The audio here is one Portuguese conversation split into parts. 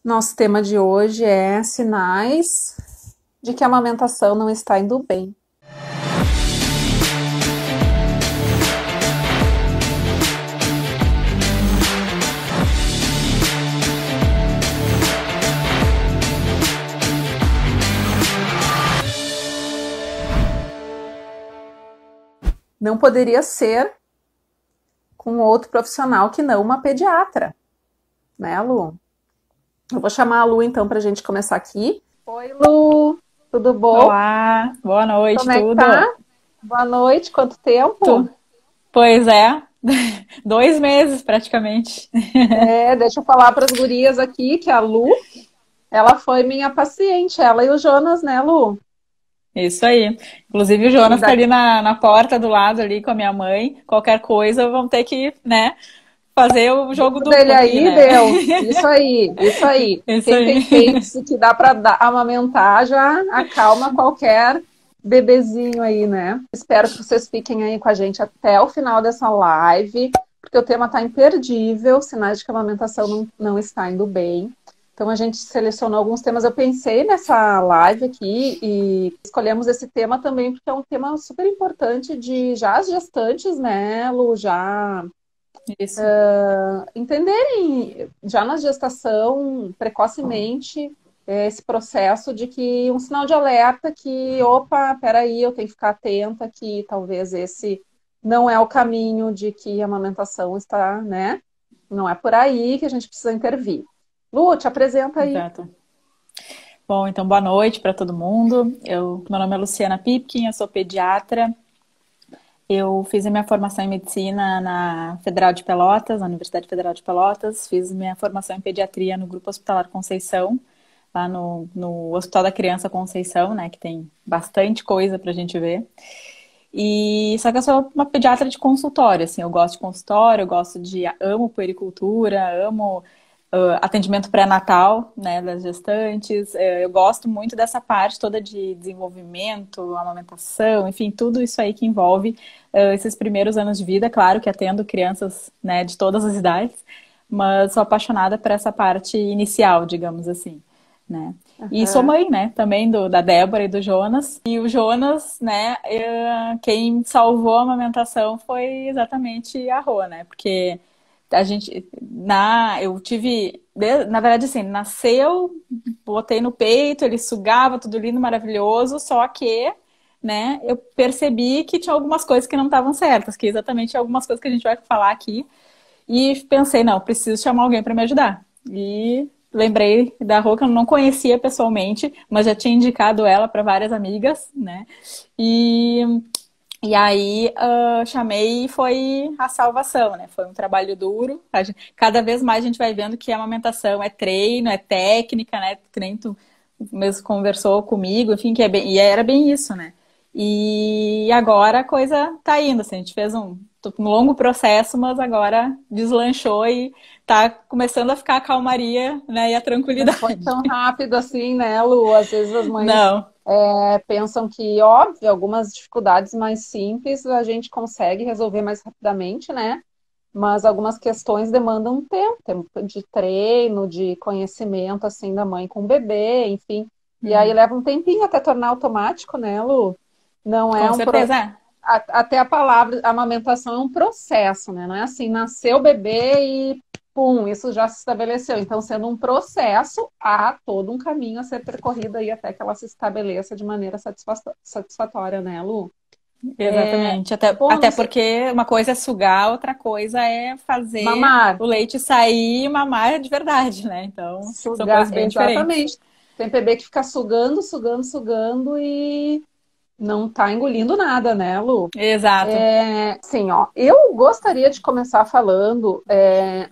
Nosso tema de hoje é sinais de que a amamentação não está indo bem. Não poderia ser com outro profissional que não uma pediatra, né, Lu? Eu vou chamar a Lu, então, para a gente começar aqui. Oi, Lu! Tudo bom? Olá, boa noite, Como é que tudo? tá? Boa noite, quanto tempo? Pois é, 2 meses praticamente. Deixa eu falar para as gurias aqui que a Lu, ela foi minha paciente, ela e o Jonas, né, Lu? Isso aí. Inclusive o E Jonas tá da... ali na porta do lado ali com a minha mãe. Qualquer coisa, vamos ter que, né, fazer o jogo Viu duplo dele aqui, aí, né? deu. Isso aí, isso aí. Isso Quem tem aí. peito que dá para amamentar já acalma qualquer bebezinho aí, né? Espero que vocês fiquem aí com a gente até o final dessa live, porque o tema tá imperdível, sinais de que a amamentação não está indo bem. Então a gente selecionou alguns temas. Eu pensei nessa live aqui e escolhemos esse tema também porque é um tema super importante de já as gestantes, né, Lu, já Isso. entenderem já na gestação, precocemente, esse processo de que um sinal de alerta que, opa, peraí, eu tenho que ficar atenta que talvez esse não é o caminho de que a amamentação está, né? Não é por aí que a gente precisa intervir. Lu, te apresenta aí. Exato. Bom, então boa noite para todo mundo. Meu nome é Luciana Pipkin, eu sou pediatra. Eu fiz a minha formação em medicina na Federal de Pelotas, na Universidade Federal de Pelotas. Fiz minha formação em pediatria no Grupo Hospitalar Conceição, lá no Hospital da Criança Conceição, né, que tem bastante coisa pra gente ver. E só que eu sou uma pediatra de consultório, assim, eu gosto de consultório, amo puericultura, amo atendimento pré-natal, né, das gestantes. Eu gosto muito dessa parte toda de desenvolvimento, amamentação, enfim, tudo isso aí que envolve esses primeiros anos de vida. Claro que atendo crianças, né, de todas as idades, mas sou apaixonada por essa parte inicial, digamos assim, né. E sou Aham. mãe, né, também da Débora e do Jonas. E o Jonas, né, quem salvou a amamentação foi exatamente a Rô, né, porque eu tive, na verdade, assim, nasceu, botei no peito, ele sugava, tudo lindo, maravilhoso, só que, né, eu percebi que tinha algumas coisas que não estavam certas, que exatamente algumas coisas que a gente vai falar aqui, e pensei, não, preciso chamar alguém para me ajudar. E lembrei da Rô, que eu não conhecia pessoalmente, mas já tinha indicado ela para várias amigas, né, e e aí, chamei e foi a salvação, né? Foi um trabalho duro. Cada vez mais a gente vai vendo que a amamentação é treino, é técnica, né? Que nem tu mesmo conversou comigo, enfim, e era bem isso, né? E agora a coisa tá indo, assim, a gente fez um longo processo, mas agora deslanchou e tá começando a ficar a calmaria, né? E a Não foi tranquilidade. tão rápido assim, né, Lu? Às vezes as mães Não, pensam que, óbvio, algumas dificuldades mais simples a gente consegue resolver mais rapidamente, né? Mas algumas questões demandam tempo de treino, de conhecimento, assim, da mãe com o bebê, enfim. E aí leva um tempinho até tornar automático, né, Lu? Não é com um... certeza. É. Até a palavra amamentação é um processo, né? Não é assim, nasceu o bebê e pum, isso já se estabeleceu. Então, sendo um processo, há todo um caminho a ser percorrido aí até que ela se estabeleça de maneira satisfatória, né, Lu? Exatamente. Bom, não Até sei, porque uma coisa é sugar, outra coisa é fazer mamar, o leite sair e mamar de verdade, né? Então, são sugar, coisas bem diferentes. exatamente. Tem bebê que fica sugando, sugando, sugando e não tá engolindo nada, né, Lu? Exato. Sim, ó, eu gostaria de começar falando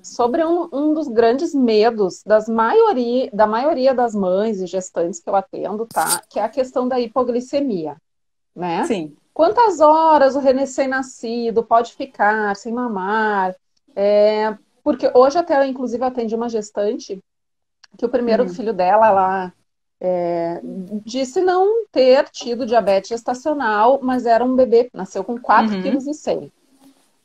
sobre um dos grandes medos da maioria das mães e gestantes que eu atendo, tá? Que é a questão da hipoglicemia, né? Sim. Quantas horas o recém-nascido pode ficar sem mamar? Porque hoje até eu, inclusive, atendi uma gestante que o primeiro Uhum. filho dela, ela disse não ter tido diabetes gestacional, mas era um bebê, nasceu com 4,1 Uhum. kg.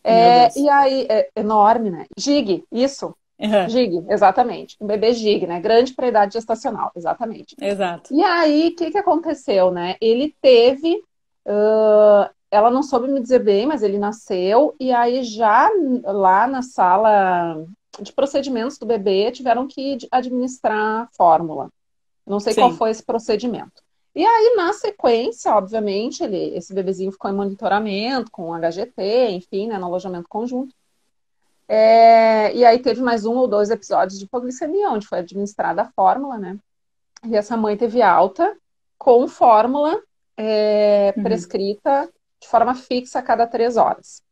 Meu E Deus. aí, enorme, né? GIG, isso. Uhum. GIG, exatamente. Um bebê GIG, né? Grande para a idade gestacional, exatamente. Exato. E aí, o que que aconteceu, né? Ele teve, ela não soube me dizer bem, mas ele nasceu, e aí já lá na sala de procedimentos do bebê tiveram que administrar fórmula. Não sei qual Sim. foi esse procedimento. E aí, na sequência, obviamente, esse bebezinho ficou em monitoramento com HGT, enfim, né, no alojamento conjunto. E aí teve mais um ou dois episódios de hipoglicemia, onde foi administrada a fórmula, né? E essa mãe teve alta com fórmula Uhum. prescrita de forma fixa a cada 3 horas.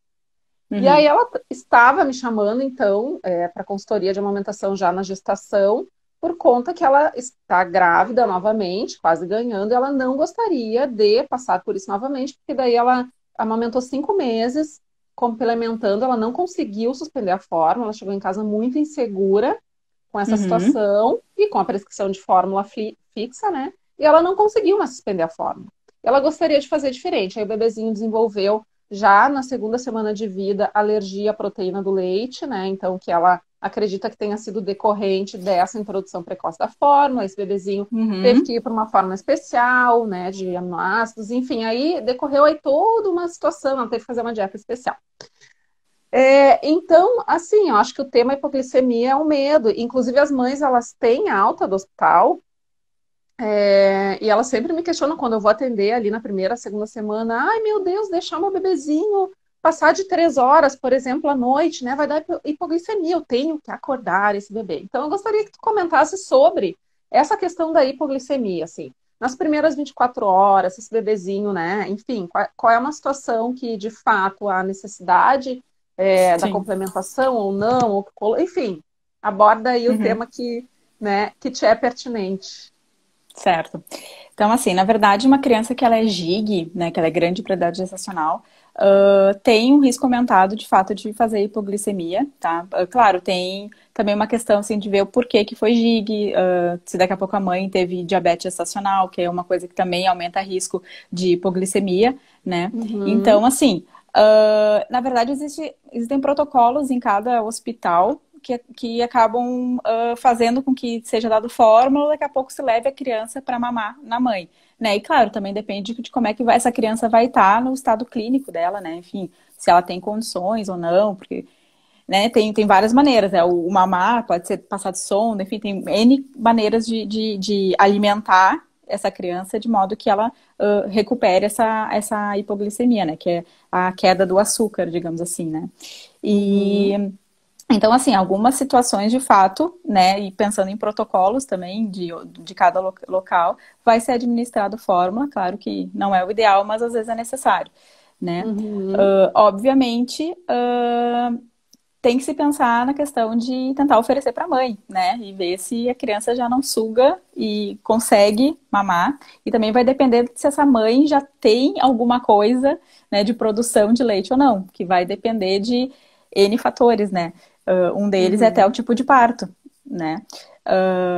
E aí Uhum. ela estava me chamando, então, para consultoria de amamentação já na gestação, por conta que ela está grávida novamente, quase ganhando, e ela não gostaria de passar por isso novamente, porque daí ela amamentou 5 meses, complementando, ela não conseguiu suspender a fórmula, ela chegou em casa muito insegura com essa Uhum. situação e com a prescrição de fórmula fixa, né? E ela não conseguiu mais suspender a fórmula. Ela gostaria de fazer diferente. Aí o bebezinho desenvolveu já na segunda semana de vida alergia à proteína do leite, né? Então que ela acredita que tenha sido decorrente dessa introdução precoce da fórmula. Esse bebezinho teve Uhum. que ir para uma fórmula especial, né? De aminoácidos, enfim, aí decorreu aí toda uma situação. Ela teve que fazer uma dieta especial. Então, assim, eu acho que o tema hipoglicemia é um medo. Inclusive, as mães, elas têm alta do hospital, e elas sempre me questionam quando eu vou atender ali na primeira, segunda semana. Ai, meu Deus, deixar meu bebezinho passar de 3 horas, por exemplo, à noite, né? Vai dar hipoglicemia. Eu tenho que acordar esse bebê. Então, eu gostaria que tu comentasse sobre essa questão da hipoglicemia, assim. Nas primeiras 24 horas, esse bebezinho, né? Enfim, qual é uma situação que, de fato, há necessidade da Sim. complementação ou não, enfim, aborda aí o Uhum. tema que, né, que te é pertinente. Certo. Então, assim, na verdade, uma criança que ela é GIG, né, que ela é grande para idade gestacional, tem um risco aumentado, de fato, de fazer hipoglicemia, tá? Claro, tem também uma questão, assim, de ver o porquê que foi GIG, se daqui a pouco a mãe teve diabetes gestacional, que é uma coisa que também aumenta risco de hipoglicemia, né? Uhum, Então, assim, na verdade, existem protocolos em cada hospital que acabam fazendo com que seja dado fórmula, daqui a pouco se leve a criança para mamar na mãe, né? E claro, também depende de como é que essa criança vai estar no estado clínico dela, né? Enfim, se ela tem condições ou não, porque, né, tem várias maneiras, né? O mamar pode ser passado sonda, enfim, tem N maneiras de alimentar essa criança de modo que ela recupere essa hipoglicemia, né? Que é a queda do açúcar, digamos assim, né? E uhum, então, assim, algumas situações de fato, né, e pensando em protocolos também de cada local, vai ser administrado fórmula, claro que não é o ideal, mas às vezes é necessário, né. uhum, Obviamente, tem que se pensar na questão de tentar oferecer para a mãe, né, e ver se a criança já não suga e consegue mamar, e também vai depender se essa mãe já tem alguma coisa, né, de produção de leite ou não, que vai depender de N fatores, né. Um deles é até o uhum, tipo de parto, né?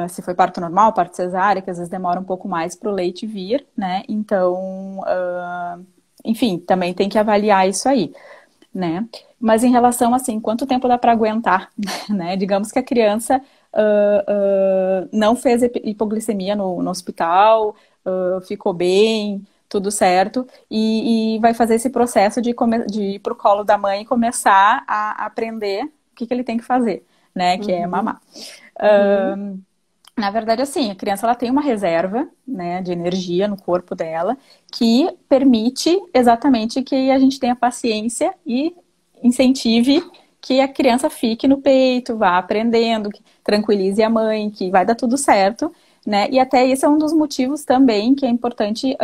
Se foi parto normal, parto cesárea, que às vezes demora um pouco mais para o leite vir, né? Então, enfim, também tem que avaliar isso aí, né? Mas em relação assim, quanto tempo dá para aguentar, né? Digamos que a criança não fez hipoglicemia no hospital, ficou bem, tudo certo, e vai fazer esse processo de ir pro colo da mãe e começar a aprender o que ele tem que fazer, né? Que é uhum, mamar. uhum, Na verdade, assim, a criança ela tem uma reserva, né, de energia no corpo dela que permite exatamente que a gente tenha paciência e incentive que a criança fique no peito, vá aprendendo, que tranquilize a mãe, que vai dar tudo certo, né? E até esse é um dos motivos também que é importante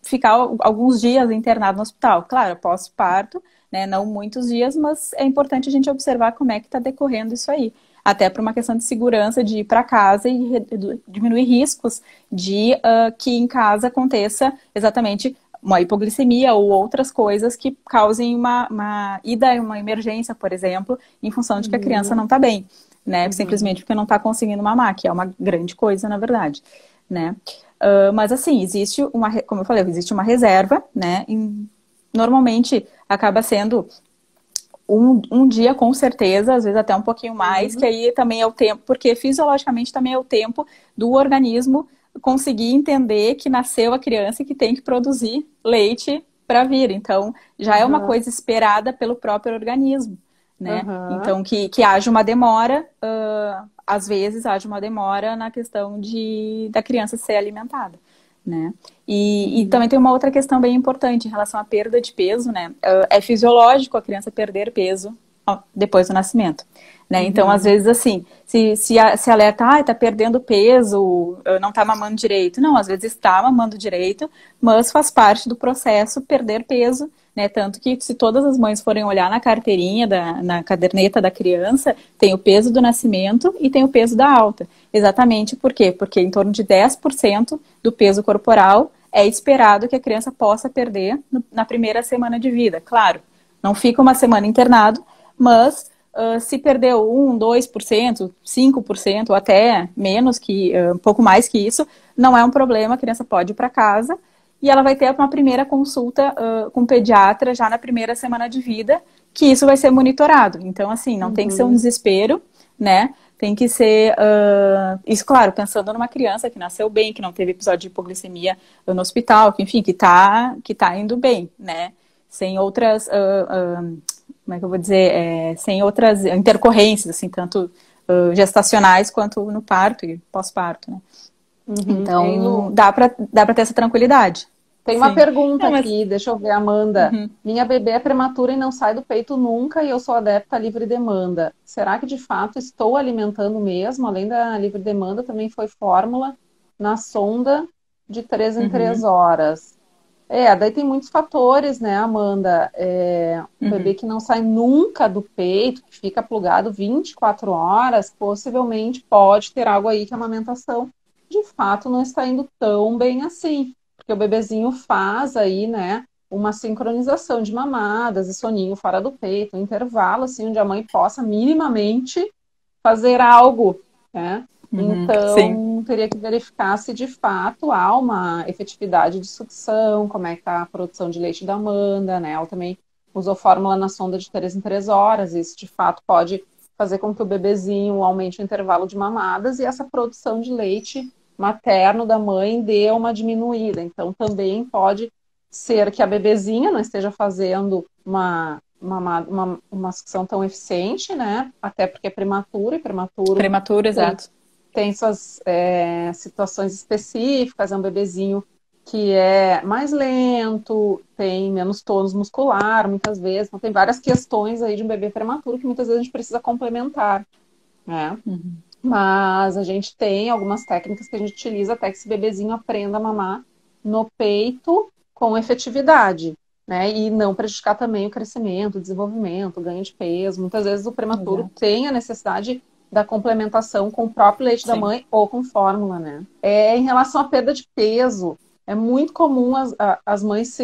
ficar alguns dias internado no hospital. Claro, pós-parto, né? Não muitos dias, mas é importante a gente observar como é que está decorrendo isso aí. Até por uma questão de segurança, de ir para casa e diminuir riscos de que em casa aconteça exatamente uma hipoglicemia ou outras coisas que causem uma ida a uma emergência, por exemplo, em função de que a criança não uhum, está bem, né? uhum, Simplesmente porque não está conseguindo mamar, que é uma grande coisa, na verdade, né? Mas assim, existe como eu falei, existe uma reserva, né? Normalmente acaba sendo um dia com certeza, às vezes até um pouquinho mais, que aí também é o tempo, porque fisiologicamente também é o tempo do organismo conseguir entender que nasceu a criança e que tem que produzir leite para vir. Então, já é uma coisa esperada pelo próprio organismo, né? Então, que haja uma demora, às vezes haja uma demora na questão da criança ser alimentada, né? E também tem uma outra questão bem importante em relação à perda de peso, né? É fisiológico a criança perder peso depois do nascimento, né? Então, às vezes, assim, se alerta, tá perdendo peso, não tá mamando direito. Não, às vezes está mamando direito, mas faz parte do processo perder peso, né? Tanto que se todas as mães forem olhar na carteirinha, na caderneta da criança, tem o peso do nascimento e tem o peso da alta. Exatamente por quê? Porque em torno de 10% do peso corporal é esperado que a criança possa perder na primeira semana de vida. Claro, não fica uma semana internado, mas se perdeu 1%, 2%, 5%, ou até menos, um pouco mais que isso, não é um problema, a criança pode ir para casa e ela vai ter uma primeira consulta com o pediatra já na primeira semana de vida, que isso vai ser monitorado. Então, assim, não tem que ser um desespero, né? Tem que ser, isso, claro, pensando numa criança que nasceu bem, que não teve episódio de hipoglicemia no hospital, que, enfim, que tá indo bem, né? Sem outras, como é que eu vou dizer, sem outras intercorrências, assim, tanto gestacionais quanto no parto e pós-parto, né? Então, dá pra ter essa tranquilidade. Tem uma pergunta aqui, deixa eu ver, Amanda. Minha bebê é prematura e não sai do peito nunca e eu sou adepta à livre demanda. Será que de fato estou alimentando mesmo? Além da livre demanda, também foi fórmula na sonda de 3 em 3 horas. Daí tem muitos fatores, né, Amanda? Um bebê que não sai nunca do peito, que fica plugado 24 horas, possivelmente pode ter algo aí que a amamentação, de fato, não está indo tão bem assim. Porque o bebezinho faz aí, né, uma sincronização de mamadas e soninho fora do peito, um intervalo, assim, onde a mãe possa minimamente fazer algo, né? Então, teria que verificar se de fato há uma efetividade de sucção, como é que está a produção de leite da Amanda, né? Ela também usou fórmula na sonda de 3 em 3 horas, isso de fato pode fazer com que o bebezinho aumente o intervalo de mamadas e essa produção de leite materno da mãe dê uma diminuída. Então, também pode ser que a bebezinha não esteja fazendo uma sucção tão eficiente, né? Até porque é prematuro, e prematuro, exato. Tem suas situações específicas, é um bebezinho que é mais lento, tem menos tônus muscular, muitas vezes. Então, tem várias questões aí de um bebê prematuro que muitas vezes a gente precisa complementar, né? Mas a gente tem algumas técnicas que a gente utiliza até que esse bebezinho aprenda a mamar no peito com efetividade, né? E não prejudicar também o crescimento, o desenvolvimento, o ganho de peso. Muitas vezes o prematuro tem a necessidade da complementação com o próprio leite da mãe ou com fórmula, né? Em relação à perda de peso, é muito comum as mães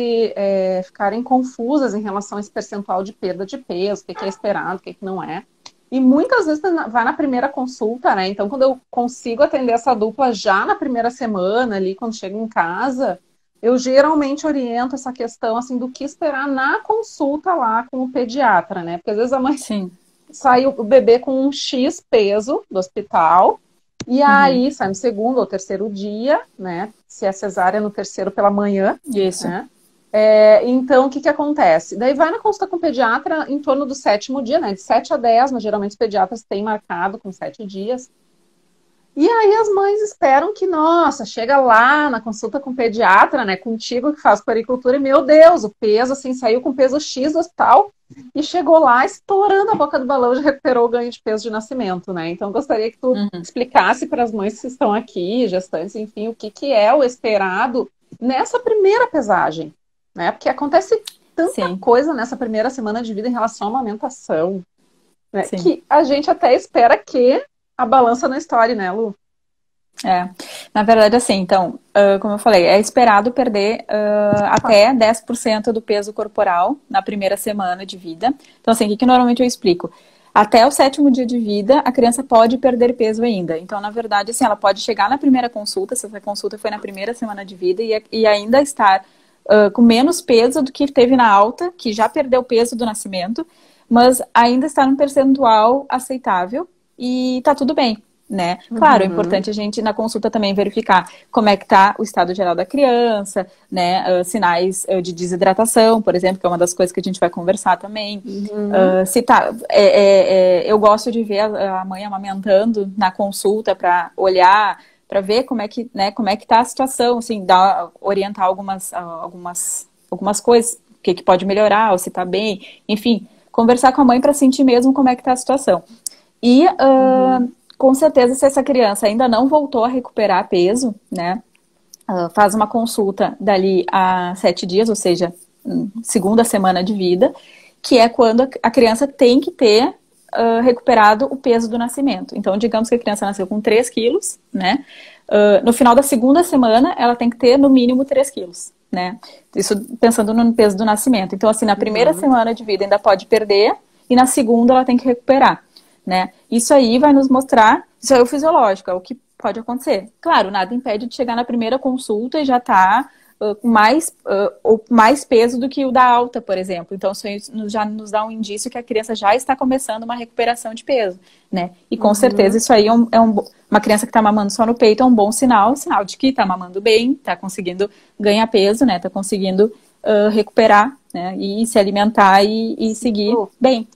ficarem confusas em relação a esse percentual de perda de peso, o que é esperado, o que não é. E muitas vezes vai na primeira consulta, né? Então, quando eu consigo atender essa dupla já na primeira semana, ali, quando chego em casa, eu geralmente oriento essa questão, assim, do que esperar na consulta lá com o pediatra, né? Porque às vezes a mãe sai o bebê com um X peso do hospital, e aí sai no segundo ou terceiro dia, né? Se é cesárea, no terceiro pela manhã. Isso. Né? Então, o que acontece? Daí vai na consulta com o pediatra em torno do 7º dia, né? De 7 a 10, mas geralmente os pediatras têm marcado com 7 dias. E aí as mães esperam que, nossa, chega lá na consulta com o pediatra, né? Contigo que faz puericultura, e meu Deus, o peso, assim, saiu com peso X do hospital e chegou lá estourando a boca do balão e já recuperou o ganho de peso de nascimento, né? Então, gostaria que tu explicasse para as mães que estão aqui, gestantes, enfim, o que é o esperado nessa primeira pesagem. Né? Porque acontece tanta coisa nessa primeira semana de vida em relação à amamentação, né? Que a gente até espera que a balança não estoure, né, Lu? Na verdade, assim, então, como eu falei, é esperado perder até 10% do peso corporal na primeira semana de vida. Então, assim, o que normalmente eu explico? Até o 7º dia de vida, a criança pode perder peso ainda. Então, na verdade, assim, ela pode chegar na primeira consulta, se essa consulta foi na primeira semana de vida, e ainda estar com menos peso do que teve na alta, que já perdeu peso do nascimento, mas ainda está num percentual aceitável e tá tudo bem, né? Claro, é importante a gente, na consulta, também verificar como é que tá o estado geral da criança, né? Sinais de desidratação, por exemplo, que é uma das coisas que a gente vai conversar também. Se tá, eu gosto de ver a mãe amamentando na consulta para olhar, para ver como é que, né, como é que tá a situação, assim, orientar algumas coisas, o que pode melhorar, ou se tá bem, enfim, conversar com a mãe para sentir mesmo como é que tá a situação. E com certeza, se essa criança ainda não voltou a recuperar peso, né, faz uma consulta dali a 7 dias, ou seja, segunda semana de vida, que é quando a criança tem que ter recuperado o peso do nascimento. Então, digamos que a criança nasceu com 3 quilos, né, no final da segunda semana, ela tem que ter no mínimo 3 quilos, né, isso pensando no peso do nascimento. Então, assim, na primeira semana de vida ainda pode perder, e na segunda ela tem que recuperar. Né? Isso aí vai nos mostrar, isso é o fisiológico, é o que pode acontecer. Claro, nada impede de chegar na primeira consulta e já tá com mais peso do que o da alta, por exemplo. Então, isso já nos dá um indício que a criança já está começando uma recuperação de peso, né? E com certeza isso aí uma criança que está mamando só no peito é um bom sinal de que está mamando bem, está conseguindo ganhar peso, né? Está conseguindo recuperar, né? E se alimentar e seguir bem.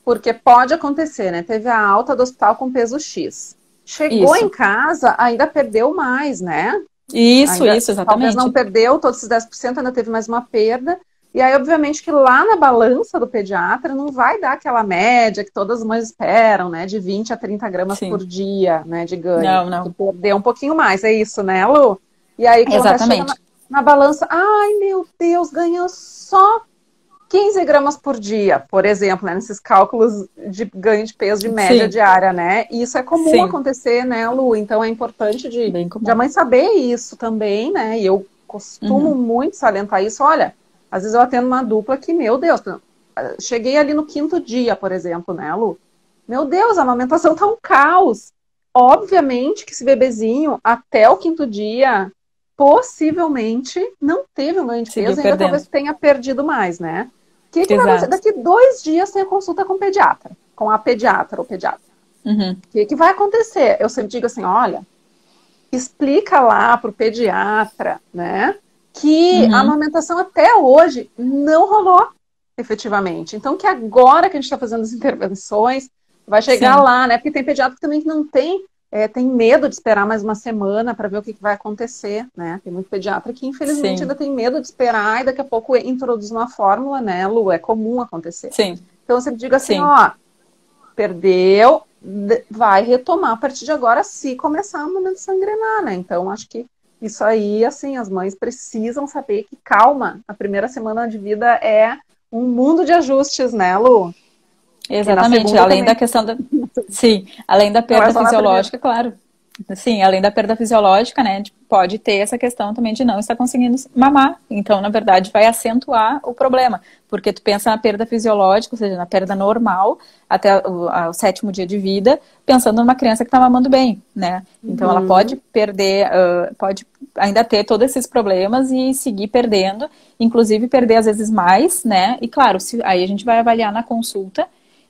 Porque pode acontecer, né? Teve a alta do hospital com peso X. Chegou em casa, ainda perdeu mais, né? Isso, exatamente. Talvez não perdeu todos esses 10%, ainda teve mais uma perda. E aí, obviamente, que lá na balança do pediatra não vai dar aquela média que todas as mães esperam, né? De 20 a 30 gramas por dia, né? De ganho. Não. Perdeu um pouquinho mais, é isso, né, Lu? E aí, quando chega na balança, ai, meu Deus, ganhou só 15 gramas por dia, por exemplo, né, nesses cálculos de ganho de peso de média diária, né? E isso é comum acontecer, né, Lu? Então é importante de a mãe saber isso também, né? E eu costumo muito salientar isso. Olha, às vezes eu atendo uma dupla que, meu Deus, cheguei ali no 5º dia, por exemplo, né, Lu? Meu Deus, a amamentação tá um caos. Obviamente que esse bebezinho, até o 5º dia, possivelmente não teve um ganho de peso e ainda talvez tenha perdido mais, né? Que vai acontecer? Daqui 2 dias tem a consulta com o pediatra, com a pediatra ou pediatra. O que vai acontecer? Eu sempre digo assim, olha, explica lá pro pediatra, né, que a amamentação até hoje não rolou efetivamente. Então, que agora que a gente está fazendo as intervenções, vai chegar lá, né, porque tem pediatra também que não tem medo de esperar mais uma semana para ver o que vai acontecer, né? Tem muito pediatra que, infelizmente, ainda tem medo de esperar e daqui a pouco introduz uma fórmula, né, Lu? É comum acontecer. Então, eu sempre digo assim, ó, perdeu, vai retomar a partir de agora se começar a amamentação engrenar, né? Então, acho que isso aí, assim, as mães precisam saber que, calma, a primeira semana de vida é um mundo de ajustes, né, Lu? Exatamente, além da questão da... Sim, além da perda fisiológica, claro. Sim, além da perda fisiológica, né, pode ter essa questão também de não estar conseguindo mamar. Então, na verdade, vai acentuar o problema. Porque tu pensa na perda fisiológica, ou seja, na perda normal, até o 7º dia de vida, pensando numa criança que está mamando bem, né? Então, ela pode perder, pode ainda ter todos esses problemas e seguir perdendo, inclusive perder às vezes mais, né? E claro, aí a gente vai avaliar na consulta.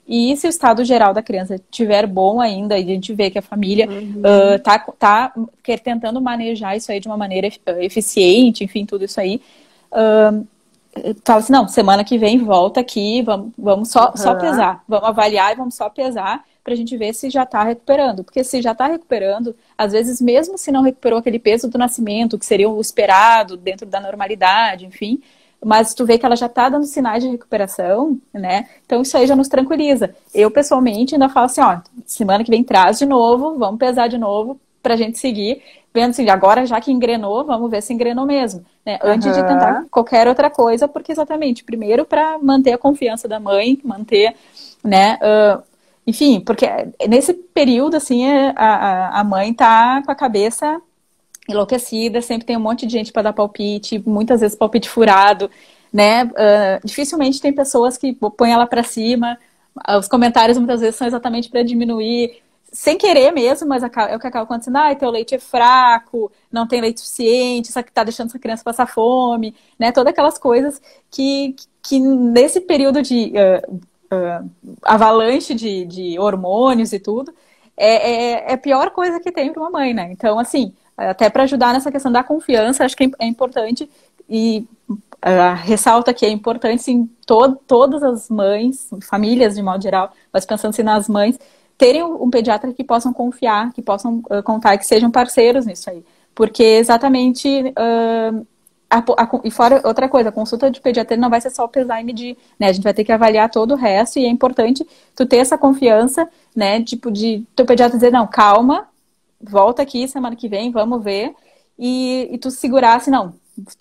E se o estado geral da criança estiver bom ainda, e a gente vê que a família tá tentando manejar isso aí de uma maneira eficiente, enfim, tudo isso aí, fala assim, não, semana que vem volta aqui, vamos só pesar, vamos avaliar e vamos só pesar pra gente ver se já tá recuperando. Porque se já tá recuperando, às vezes mesmo se não recuperou aquele peso do nascimento, que seria o esperado dentro da normalidade, enfim... Mas tu vê que ela já tá dando sinais de recuperação, né? Então isso aí já nos tranquiliza. Eu, pessoalmente, ainda falo assim, ó, semana que vem traz de novo, vamos pesar de novo pra gente seguir, vendo assim, agora já que engrenou, vamos ver se engrenou mesmo, né? Antes de tentar qualquer outra coisa, porque exatamente, primeiro para manter a confiança da mãe, manter, né? Enfim, porque nesse período, assim, a mãe tá com a cabeça enlouquecida, sempre tem um monte de gente para dar palpite, muitas vezes palpite furado, né? Dificilmente tem pessoas que põem ela para cima. Os comentários muitas vezes são exatamente para diminuir, sem querer mesmo, mas é o que acaba acontecendo. Teu leite é fraco, não tem leite suficiente, isso aqui tá deixando essa criança passar fome, né? Todas aquelas coisas que nesse período de avalanche de hormônios e tudo, é a pior coisa que tem para uma mãe, né? Então, assim, até para ajudar nessa questão da confiança, acho que é importante, e ressalta que é importante, sim, todas as mães, famílias de modo geral, mas pensando assim nas mães, terem um pediatra que possam confiar, que possam contar, que sejam parceiros nisso aí. Porque exatamente... e fora outra coisa, a consulta de pediatria não vai ser só pesar e medir, né? A gente vai ter que avaliar todo o resto e é importante tu ter essa confiança, né? Tipo, de teu pediatra dizer, não, calma, volta aqui semana que vem, vamos ver. E tu segurar assim, não,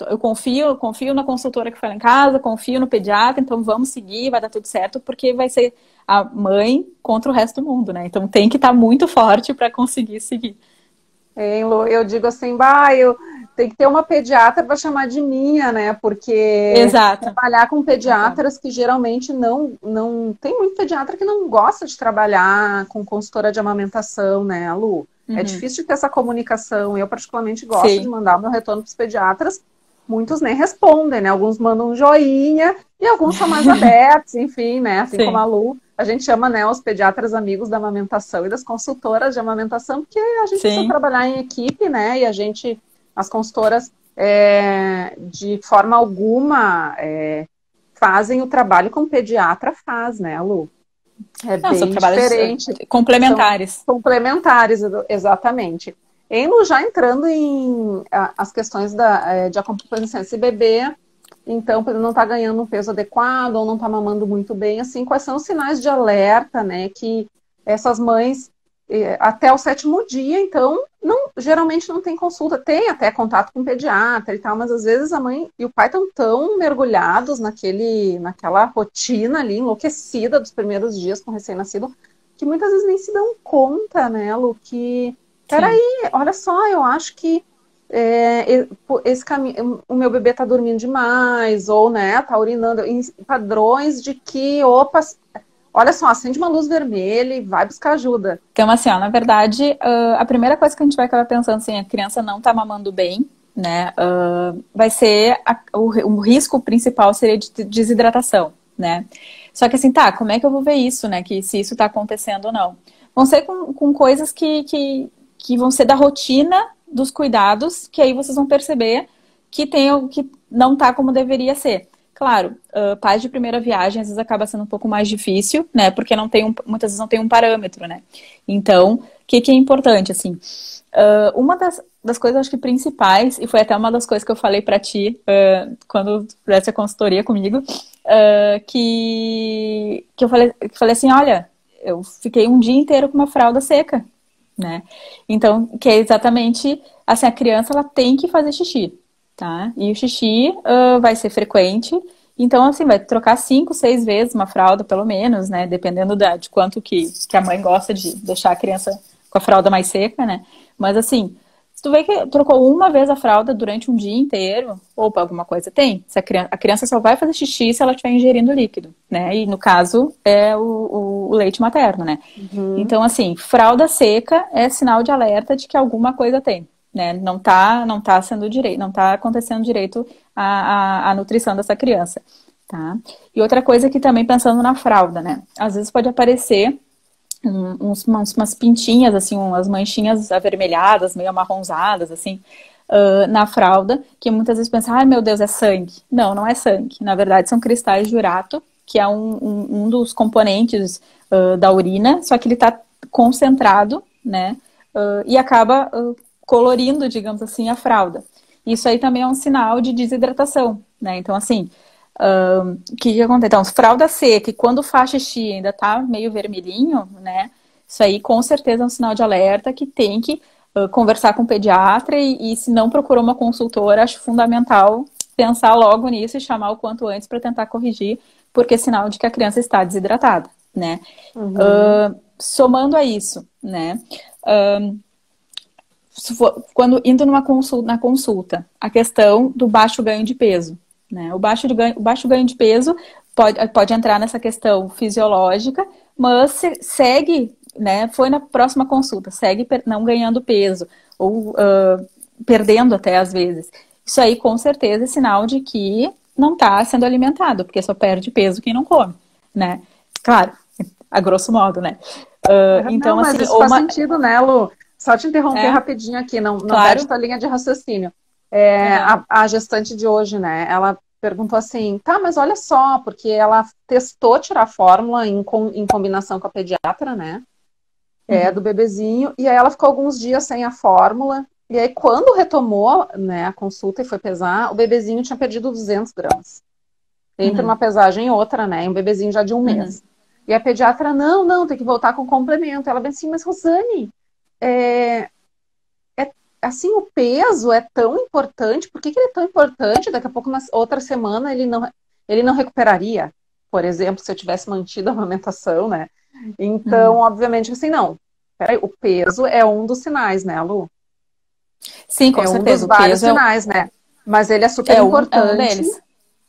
eu confio na consultora que foi lá em casa, confio no pediatra, então vamos seguir, vai dar tudo certo, porque vai ser a mãe contra o resto do mundo, né? Então tem que estar muito forte para conseguir seguir. Lu, eu digo assim, eu tenho que ter uma pediatra para chamar de minha, né? Porque Exato. trabalhar com pediatras que geralmente não tem muito pediatra que não gosta de trabalhar com consultora de amamentação, né, Lu? É difícil ter essa comunicação. Eu particularmente gosto de mandar o meu retorno para os pediatras. Muitos nem respondem, né? Alguns mandam um joinha e alguns são mais abertos, enfim, né? Assim como a Lu. A gente chama, né, os pediatras amigos da amamentação e das consultoras de amamentação, porque a gente precisa trabalhar em equipe, né? E as consultoras, de forma alguma, fazem o trabalho que um pediatra faz, né, Lu? Bem diferente. Complementares. São complementares, exatamente. Lu, já entrando em as questões de acompanhamento desse bebê, então, ele não está ganhando um peso adequado ou não está mamando muito bem, assim, quais são os sinais de alerta, né, que essas mães, até o 7º dia, então, geralmente não tem consulta, tem até contato com o pediatra e tal, mas às vezes a mãe e o pai estão tão mergulhados naquela rotina ali, enlouquecida dos primeiros dias com o recém-nascido, que muitas vezes nem se dão conta, né, Lu, que, peraí, olha só, eu acho que o meu bebê tá dormindo demais, ou, né, tá urinando, em padrões de que, opa, olha só, acende uma luz vermelha e vai buscar ajuda. Então, assim, na verdade, a primeira coisa que a gente vai acabar pensando, assim, a criança não tá mamando bem, né, vai ser, o risco principal seria de desidratação, né. Só que assim, como é que eu vou ver isso, né, que se isso tá acontecendo ou não? Vão ser com coisas que vão ser da rotina dos cuidados, que aí vocês vão perceber que não tá como deveria ser. Claro, pais de primeira viagem às vezes acaba sendo um pouco mais difícil, né? Porque muitas vezes não tem um parâmetro, né? Então, o que é importante, assim? Uma das coisas, acho que principais, e foi até uma das coisas que eu falei pra ti quando fizesse a consultoria comigo, que eu falei assim, olha, eu fiquei um dia inteiro com uma fralda seca, né? Então, que é exatamente assim, a criança ela tem que fazer xixi, tá? E o xixi vai ser frequente, então assim, vai trocar 5, 6 vezes uma fralda, pelo menos, né? Dependendo de quanto que a mãe gosta de deixar a criança com a fralda mais seca, né? Mas assim, se tu vê que trocou uma vez a fralda durante um dia inteiro, opa, alguma coisa tem. Se a criança só vai fazer xixi se ela estiver ingerindo líquido, né? E no caso é o leite materno, né? Então, assim, fralda seca é sinal de alerta de que alguma coisa tem, né? Não tá acontecendo direito a nutrição dessa criança, tá? E outra coisa que também pensando na fralda, né? Às vezes pode aparecer umas pintinhas, assim, umas manchinhas avermelhadas, meio amarronzadas, assim, na fralda, que muitas vezes pensam, ai meu Deus, é sangue. Não, não é sangue. Na verdade, são cristais de urato, que é um dos componentes da urina, só que ele está concentrado, né, e acaba colorindo, digamos assim, a fralda. Isso aí também é um sinal de desidratação, né, então assim, o que acontece? Então, fralda seca e quando faz xixi ainda tá meio vermelhinho, né? Isso aí com certeza é um sinal de alerta que tem que conversar com o pediatra e se não procurou uma consultora, acho fundamental pensar logo nisso e chamar o quanto antes para tentar corrigir, porque é sinal de que a criança está desidratada, né? Somando a isso, né? Quando indo na consulta, a questão do baixo ganho de peso. Né? O baixo ganho de peso pode entrar nessa questão fisiológica, mas segue, né? Foi na próxima consulta, segue não ganhando peso, ou perdendo até às vezes. Isso aí com certeza é sinal de que não está sendo alimentado, porque só perde peso quem não come, né? Claro, a grosso modo, né? Então, não, mas assim, isso faz sentido, né, Lu? Só te interromper rapidinho aqui, não claro. perde tua linha de raciocínio. A gestante de hoje, né, ela perguntou assim, tá, mas olha só, porque ela testou tirar a fórmula em combinação com a pediatra, né, do bebezinho, e aí ela ficou alguns dias sem a fórmula, e aí quando retomou, né, a consulta e foi pesar, o bebezinho tinha perdido 200 gramas. Entre uma pesagem e outra, né, um bebezinho já de 1 mês. E a pediatra, não, tem que voltar com complemento. Ela bem assim, mas Rosane, assim, o peso é tão importante, por que ele é tão importante? Daqui a pouco, na outra semana, ele não recuperaria, por exemplo, se eu tivesse mantido a amamentação, né? Então, obviamente, assim, não. Peraí, o peso é um dos sinais, né, Lu? Sim, com certeza. Um dos vários sinais, né? Mas ele é super importante. É um deles.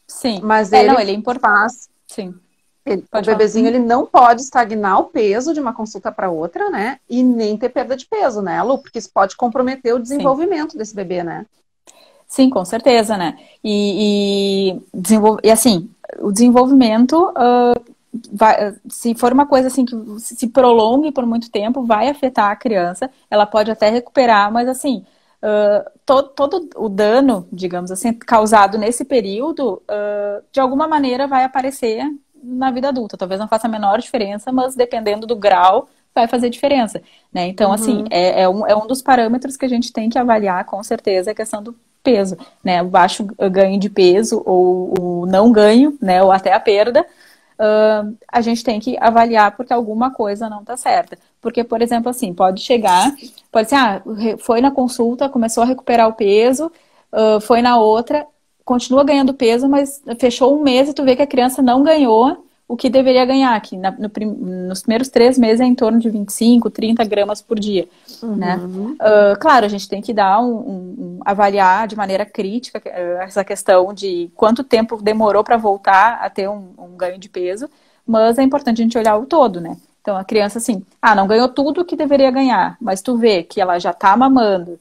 Sim. Mas ele é importante. Sim. O bebezinho, ele não pode estagnar o peso de uma consulta para outra, né? E nem ter perda de peso, né, Lu? Porque isso pode comprometer o desenvolvimento desse bebê, né? Sim, com certeza, né? E assim, o desenvolvimento, se for uma coisa assim que se prolongue por muito tempo, vai afetar a criança. Ela pode até recuperar, mas assim, todo o dano, digamos assim, causado nesse período, de alguma maneira vai aparecer na vida adulta. Talvez não faça a menor diferença, mas dependendo do grau, vai fazer diferença, né? Então, assim, é um dos parâmetros que a gente tem que avaliar, com certeza, a questão do peso, né? O baixo ganho de peso ou o não ganho, né? Ou até a perda, a gente tem que avaliar porque alguma coisa não está certa. Porque, por exemplo, assim, pode ser, foi na consulta, começou a recuperar o peso, foi na outra, continua ganhando peso, mas fechou 1 mês e tu vê que a criança não ganhou o que deveria ganhar, que nos primeiros 3 meses é em torno de 25, 30 gramas por dia, né? Claro, a gente tem que dar avaliar de maneira crítica essa questão de quanto tempo demorou para voltar a ter um ganho de peso, mas é importante a gente olhar o todo, né? Então, a criança, assim, não ganhou tudo o que deveria ganhar, mas tu vê que ela já está mamando,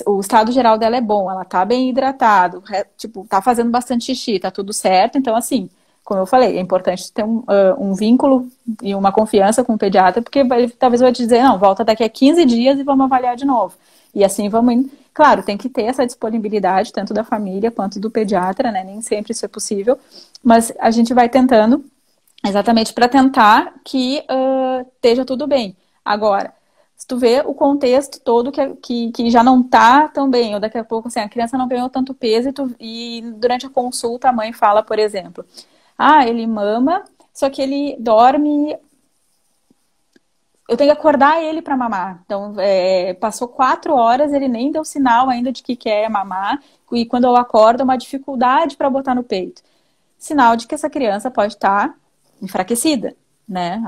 o estado geral dela é bom, ela tá bem hidratada, tipo, tá fazendo bastante xixi, tá tudo certo. Então, assim, como eu falei, é importante ter um vínculo e uma confiança com o pediatra, porque talvez vai te dizer, não, volta daqui a 15 dias e vamos avaliar de novo. E assim vamos indo. Claro, tem que ter essa disponibilidade, tanto da família quanto do pediatra, né? Nem sempre isso é possível, mas a gente vai tentando, exatamente para tentar que esteja tudo bem. Agora, se tu vê o contexto todo que já não tá tão bem, ou daqui a pouco, assim, a criança não ganhou tanto peso e durante a consulta a mãe fala, por exemplo, ele mama, só que ele dorme, eu tenho que acordar ele para mamar. Então, passou 4 horas, ele nem deu sinal ainda de que quer mamar, e quando eu acordo é uma dificuldade para botar no peito. Sinal de que essa criança pode estar enfraquecida, né?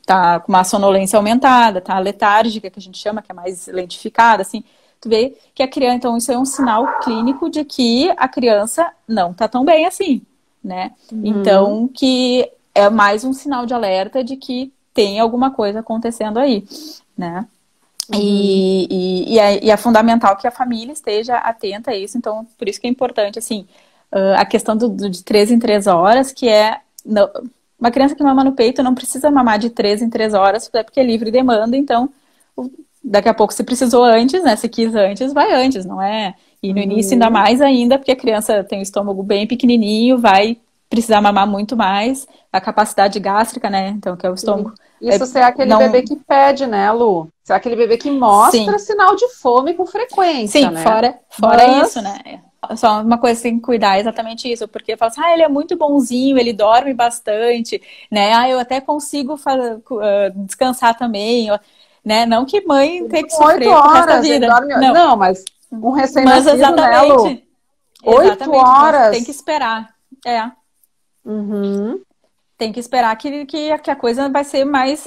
Tá com uma sonolência aumentada, tá letárgica, que a gente chama, que é mais lentificada, assim. Tu vê que a criança, então isso é um sinal clínico de que a criança não tá tão bem assim, né? Então, que é mais um sinal de alerta de que tem alguma coisa acontecendo aí, né? E é fundamental que a família esteja atenta a isso. Então, por isso que é importante, assim, a questão de 3 em 3 horas, que uma criança que mama no peito não precisa mamar de 3 em 3 horas, porque é livre demanda, então daqui a pouco se precisou antes, né? Se quis antes, vai antes, não é? E no início ainda mais ainda, porque a criança tem o estômago bem pequenininho, vai precisar mamar muito mais, a capacidade gástrica, né? Então, que é o estômago. Isso se é aquele bebê que pede, né, Lu? Se é aquele bebê que mostra sinal de fome com frequência, né? Sim, fora isso, né? Só uma coisa que tem que cuidar é exatamente isso, porque fala assim, ele é muito bonzinho, ele dorme bastante, né? Eu até consigo descansar também, né? Não que mãe tem que sofrer 8 pro resto da horas, vida. Não, mas um recém-nascido, né, Lu? 8 horas. Tem que esperar. Tem que esperar que a coisa vai ser mais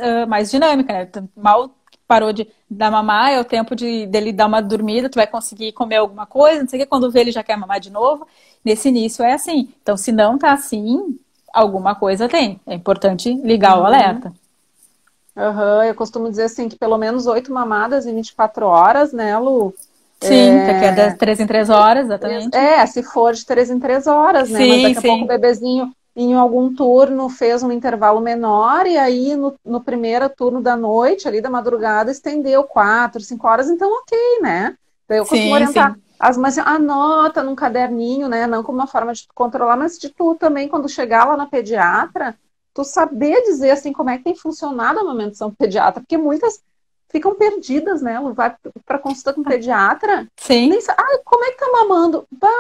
dinâmica, né? Mal parou de dar mamar, é o tempo dele dar uma dormida, tu vai conseguir comer alguma coisa, não sei o que, quando vê ele já quer mamar de novo. Nesse início é assim. Então, se não tá assim, alguma coisa tem. É importante ligar o alerta. Eu costumo dizer assim, que pelo menos 8 mamadas em 24 horas, né, Lu? Sim, que é 3 em 3 horas, exatamente. Se for de 3 em 3 horas, né? Mas daqui a pouco o bebezinho em algum turno fez um intervalo menor, e aí no primeiro turno da noite, ali da madrugada, estendeu 4, 5 horas, então ok, né? Então, eu costumo Sim, orientar sim. as mães, anota num caderninho, né? Não como uma forma de controlar, mas de tu também, quando chegar lá na pediatra, tu saber dizer assim como é que tem funcionado a amamentação pediatra, porque muitas ficam perdidas, né? Vai para consulta com pediatra, nem Sim. sabe, como é que tá mamando? Bah,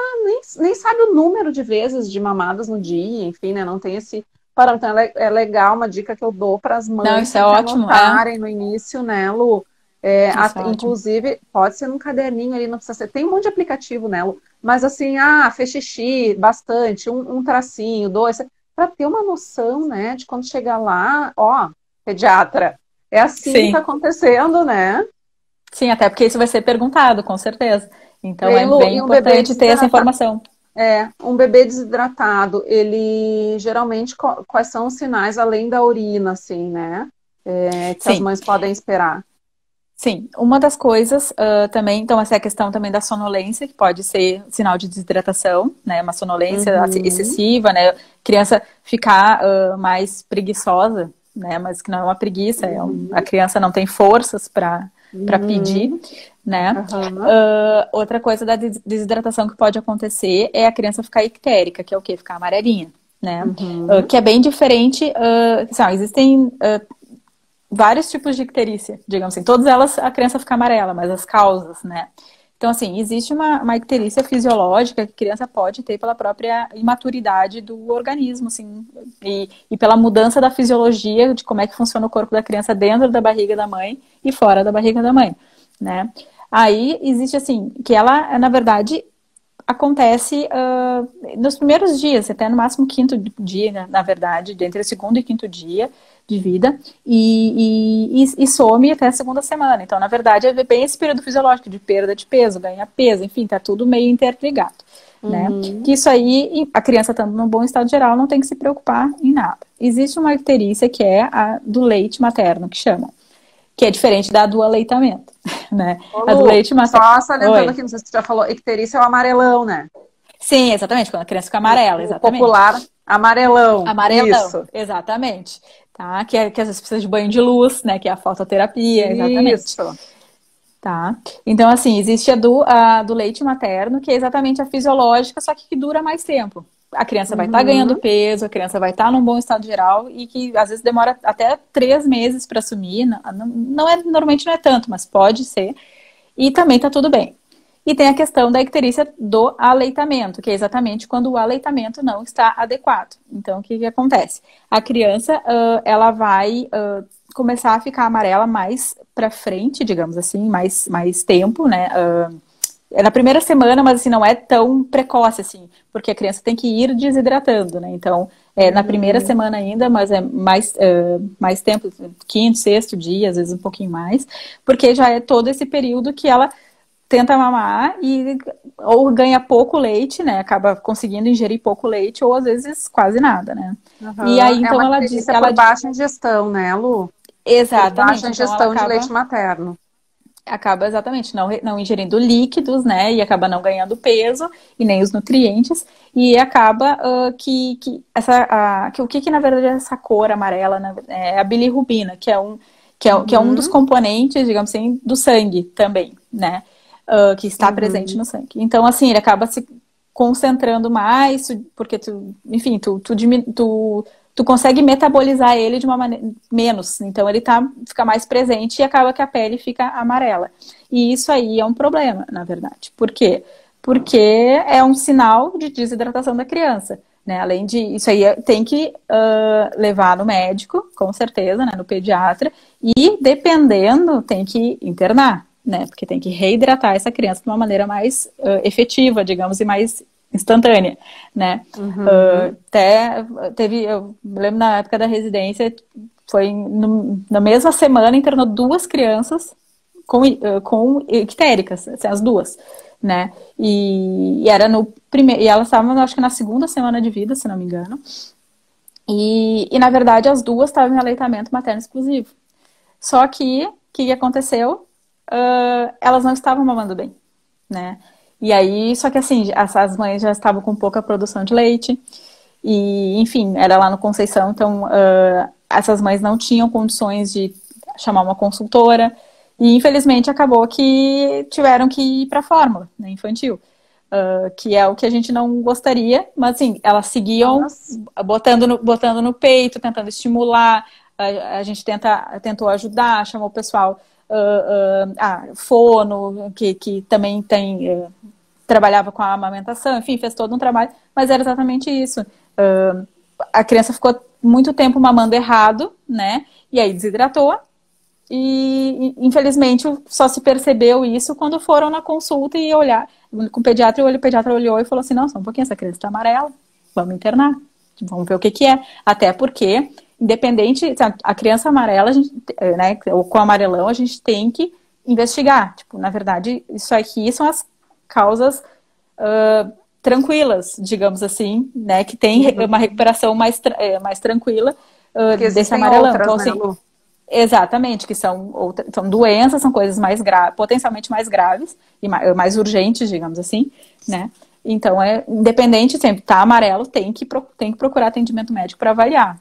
nem sabe o número de vezes de mamadas no dia, enfim, né? Não tem esse parâmetro. Então, é legal, uma dica que eu dou para as Não, mães isso é sempre ótimo. É, anotarem no início, né, Lu? isso é ótimo. Inclusive, pode ser num caderninho ali, não precisa ser. Tem um monte de aplicativo, né, Lu? Mas assim, fez xixi, bastante, um tracinho, dois, para ter uma noção, né, de quando chegar lá, ó, pediatra, é assim que tá Sim. acontecendo, né? Sim, até porque isso vai ser perguntado, com certeza. E Então aí, é Lu, bem e um bebê importante ter essa desidratado. informação. Um bebê desidratado, ele geralmente quais são os sinais além da urina, assim, né? Que as Sim, mães podem esperar. sim. Uma das coisas também, então, essa é a questão também da sonolência, que pode ser sinal de desidratação, né? Uma sonolência Uhum, excessiva, né? Criança ficar mais preguiçosa, né? Mas que não é uma preguiça, a uhum, criança não tem forças para pedir, uhum, né? uhum, Outra coisa da desidratação que pode acontecer é a criança ficar ictérica, que é o quê? Ficar amarelinha, né? uhum, Que é bem diferente. Existem vários tipos de icterícia, digamos assim. Todas elas a criança fica amarela, mas as causas, né? Então, assim, existe uma icterícia fisiológica que a criança pode ter pela própria imaturidade do organismo, assim, e pela mudança da fisiologia de como é que funciona o corpo da criança dentro da barriga da mãe e fora da barriga da mãe, né? Aí existe, assim, que ela, na verdade, acontece nos primeiros dias, até no máximo quinto dia, na verdade, entre o segundo e quinto dia de vida, e some até a segunda semana. Então, na verdade, é bem esse período fisiológico de perda de peso, ganhar peso, enfim, tá tudo meio interligado, né? Que uhum, isso aí, a criança estando num bom estado geral, não tem que se preocupar em nada. Existe uma icterícia que é a do leite materno, que chama, que é diferente da do aleitamento, né? Ô, A do Lu, leite materno. só salientando Oi. aqui, não sei se você já falou, icterícia é o amarelão, né? Sim, exatamente, quando a criança fica amarela, O exatamente. popular amarelão, Amarelão, isso, exatamente. Tá? Que às vezes precisa de banho de luz, né? Que é a fototerapia, exatamente. isso. Tá? Então, assim, existe a do leite materno, que é exatamente a fisiológica, só que dura mais tempo. A criança vai estar ganhando Uhum, peso, a criança vai estar num bom estado geral e que às vezes demora até 3 meses para assumir. Normalmente não é tanto, mas pode ser. E também tá tudo bem. E tem a questão da icterícia do aleitamento, que é exatamente quando o aleitamento não está adequado. Então, o que acontece? A criança, ela vai começar a ficar amarela mais para frente, digamos assim, mais tempo, né? É na primeira semana, mas assim, não é tão precoce assim, porque a criança tem que ir desidratando, né? Então, é na primeira uhum. semana ainda, mas é mais tempo, quinto, sexto dia, às vezes um pouquinho mais, porque já é todo esse período que ela tenta mamar e ou ganha pouco leite, né? Acaba conseguindo ingerir pouco leite, ou às vezes quase nada, né? E Uhum. aí, É então, uma ela diz, delícia por baixa ingestão, né, Lu? Por baixa exatamente, então ela ingestão de acaba leite materno. exatamente não ingerindo líquidos, né? E acaba não ganhando peso e nem os nutrientes e acaba que o que na verdade é essa cor amarela, né, é a bilirrubina, que é um dos Uhum, componentes, digamos assim, do sangue também, né? Que está presente uhum, no sangue. Então, assim, ele acaba se concentrando mais, porque enfim, tu consegue metabolizar ele de uma maneira menos, então ele fica mais presente e acaba que a pele fica amarela. E isso aí é um problema, na verdade. Por quê? Porque é um sinal de desidratação da criança. Né? Além de isso aí, tem que levar no médico, com certeza, né? No pediatra, e dependendo, tem que internar, né? Porque tem que reidratar essa criança de uma maneira mais efetiva, digamos, e mais instantânea, né? uhum. Até eu me lembro na época da residência, foi na mesma semana internou 2 crianças com ictéricas, assim, as duas, né? E era no primeiro, e elas estavam, acho que na segunda semana de vida, se não me engano. E na verdade as duas estavam em aleitamento materno exclusivo. Só que o que aconteceu? Elas não estavam mamando bem, né? E aí, só que assim, as mães já estavam com pouca produção de leite E, enfim, era lá no Conceição, então essas mães não tinham condições de chamar uma consultora. E, infelizmente, acabou que tiveram que ir para a fórmula, né, infantil. Que é o que a gente não gostaria, mas assim, elas seguiam botando no peito, tentando estimular, a gente tentou ajudar, chamou o pessoal, fono, que também trabalhava com a amamentação, enfim, fez todo um trabalho, mas era exatamente isso. A criança ficou muito tempo mamando errado, né, e aí desidratou, e infelizmente só se percebeu isso quando foram na consulta e olhar com o pediatra, o pediatra olhou e falou assim, não, só um pouquinho, essa criança está amarela, vamos internar, vamos ver o que é. Até porque, independente, a criança amarela, a gente, né, ou com amarelão, a gente tem que investigar. Tipo, na verdade, isso aqui são as causas tranquilas, digamos assim, né, que tem uma recuperação mais tranquila desse amarelão. Outras, então, né, assim, Lu? exatamente, que são doenças, são coisas mais potencialmente mais graves e mais urgentes, digamos assim, né? Então, independente, sempre tá amarelo, tem que procurar atendimento médico para avaliar.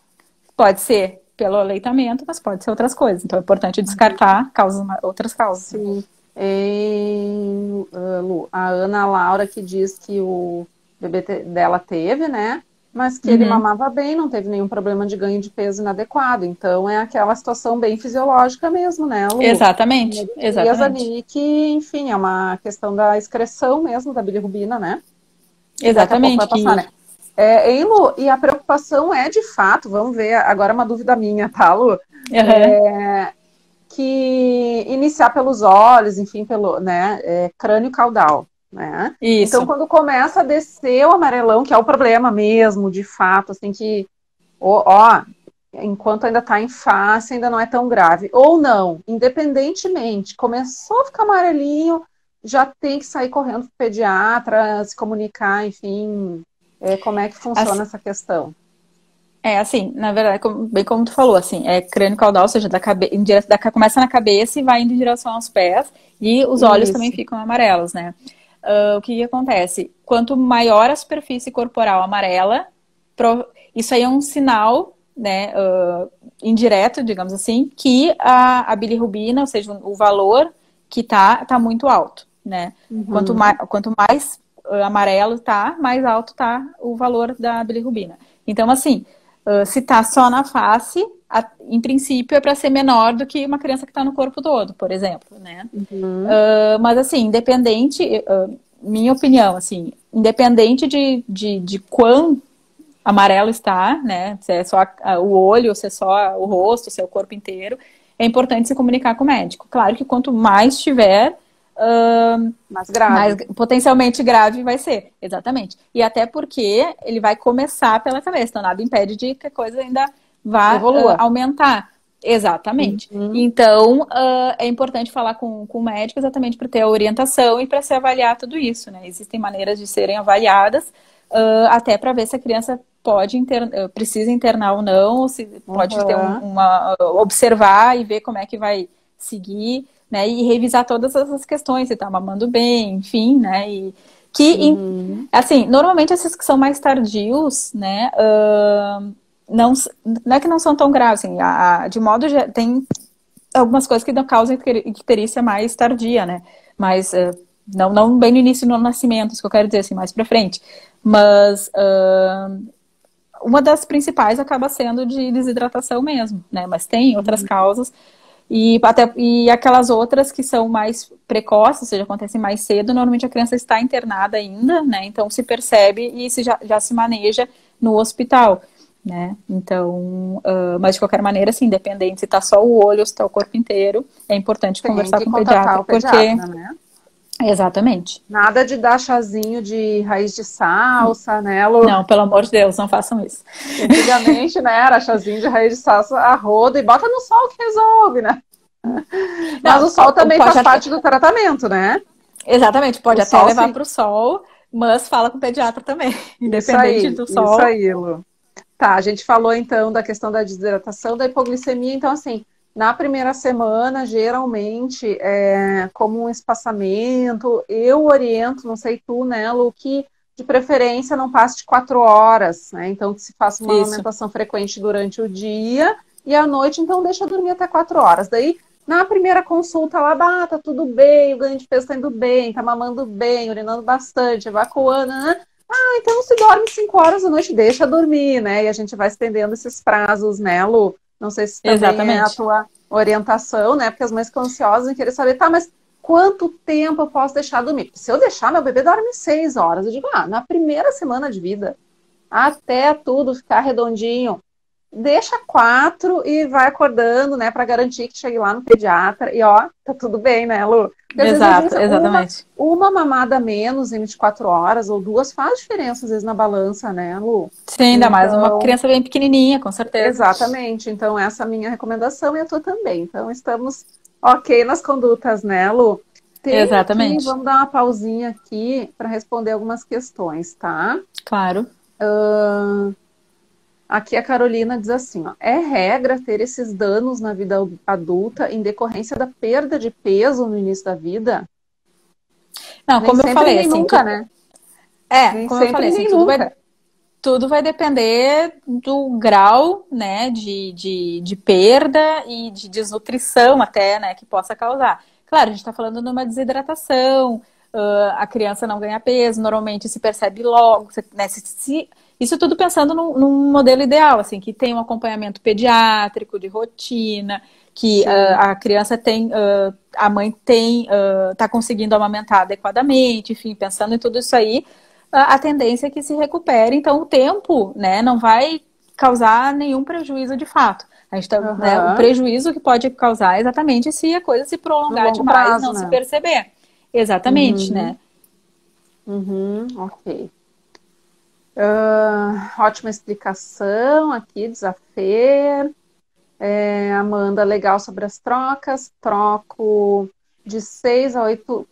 Pode ser pelo aleitamento, mas pode ser outras coisas. Então, é importante descartar outras causas. Sim. Lu, a Ana Laura que diz que o bebê dela teve, né? Mas que ele mamava bem, não teve nenhum problema de ganho de peso inadequado. Então, é aquela situação bem fisiológica mesmo, né, Lu? Exatamente, exatamente. Ali que, enfim, é uma questão da excreção mesmo da bilirrubina, né? Exatamente. Daqui a pouco vai passar, né? Lu, e a preocupação é, de fato, vamos ver, agora uma dúvida minha, tá, Lu? Que iniciar pelos olhos, enfim, pelo, né, crânio caudal. Né? Isso. Então, quando começa a descer o amarelão, que é o problema mesmo, de fato, assim que, enquanto ainda está em face, ainda não é tão grave. Ou não, independentemente, começou a ficar amarelinho, já tem que sair correndo para o pediatra, se comunicar, enfim, como é que funciona essa questão? Assim, na verdade, bem como tu falou, assim, crânio caudal, ou seja, começa na cabeça e vai indo em direção aos pés, e os olhos também ficam amarelos, né? O que acontece? Quanto maior a superfície corporal amarela, isso aí é um sinal, né, indireto, digamos assim, que a bilirrubina, ou seja, o valor que tá muito alto, né? Quanto mais amarelo tá, mais alto tá o valor da bilirrubina. Então, assim, se tá só na face, em princípio é para ser menor do que uma criança que está no corpo todo, por exemplo, né? Mas assim, independente, minha opinião, assim, independente de quão amarelo está, né? Se é só o olho, se é só o rosto, se é o corpo inteiro, é importante se comunicar com o médico. Claro que quanto mais tiver, mais grave. Mais potencialmente grave vai ser, exatamente. E até porque ele vai começar pela cabeça, então nada impede de que a coisa ainda vá aumentar. Exatamente. Então, é importante falar com o médico exatamente para ter a orientação e para se avaliar tudo isso, né? Existem maneiras de serem avaliadas, até para ver se a criança precisa internar ou não, ou se pode ter observar e ver como é que vai seguir, né, e revisar todas essas questões, se tá mamando bem, enfim, né, e assim, normalmente esses que são mais tardios, né, não é que não são tão graves, assim, de modo tem algumas coisas que causam icterícia mais tardia, né, mas não bem no início do nascimento, isso que eu quero dizer, assim, mais pra frente, mas uma das principais acaba sendo de desidratação mesmo, né, mas tem outras causas. E aquelas outras que são mais precoces, ou seja, acontecem mais cedo, normalmente a criança está internada ainda, né? Então se percebe e já se maneja no hospital, né? Então, mas de qualquer maneira, assim, independente se está só o olho ou se está o corpo inteiro, é importante conversar com o pediatra, porque... né? Exatamente. Nada de dar chazinho de raiz de salsa, né, Lu? Não, pelo amor de Deus, não façam isso. Antigamente, né, era chazinho de raiz de salsa a rodo e bota no sol que resolve, né? Mas o sol também faz parte do tratamento, né? Exatamente, pode até levar para o sol, mas fala com o pediatra também, independente do sol. Isso aí, Lu. Tá, a gente falou então da questão da desidratação, da hipoglicemia, então assim, na primeira semana, geralmente, como um espaçamento, eu oriento, não sei tu, né, Lu, que de preferência não passe de 4 horas, né? Então que se faça uma Isso. amamentação frequente durante o dia e à noite, então deixa dormir até 4 horas. Daí, na primeira consulta lá, tá tudo bem, o ganho de peso tá indo bem, tá mamando bem, urinando bastante, evacuando, né? Então se dorme 5 horas da noite, deixa dormir, né? E a gente vai estendendo esses prazos, né, Lu? Não sei se também é a Exatamente. tua orientação, né? Porque as mães ficam ansiosas em querer saber, tá, mas quanto tempo eu posso deixar dormir? Porque se eu deixar, meu bebê dorme 6 horas. Eu digo, na primeira semana de vida, até tudo ficar redondinho, deixa 4 e vai acordando, né, para garantir que chegue lá no pediatra e ó, tá tudo bem, né, Lu? Porque às Exato, vezes exatamente. uma mamada a menos em 24 horas ou 2 faz diferença às vezes na balança, né, Lu? Sim, ainda mais uma Então, criança bem pequenininha, com certeza. exatamente. Então essa é a minha recomendação e a tua também. Então estamos ok nas condutas, né, Lu? Tem aqui, Exatamente. vamos dar uma pausinha aqui para responder algumas questões, tá? Claro. Aqui a Carolina diz assim, ó, é regra ter esses danos na vida adulta em decorrência da perda de peso no início da vida? Não, Nem como eu sempre, falei, nem assim, nunca, né? Nem como eu falei, sempre, assim, nem nunca. tudo vai depender do grau, né, de perda e de desnutrição até, né, que possa causar. Claro, a gente está falando de uma desidratação, a criança não ganha peso, normalmente se percebe logo, né, isso tudo pensando num modelo ideal, assim, que tem um acompanhamento pediátrico, de rotina, que a criança tem, a mãe tem, está conseguindo amamentar adequadamente, enfim, pensando em tudo isso aí, a tendência é que se recupere. Então, o tempo, né, não vai causar nenhum prejuízo de fato. A gente tá, né, o prejuízo que pode causar é exatamente se a coisa se No prolongar longo demais e prazo, não se né? perceber. Exatamente, né? Ok. Ótima explicação aqui, desafio. Amanda, legal sobre as trocas. Troco de 6 a 8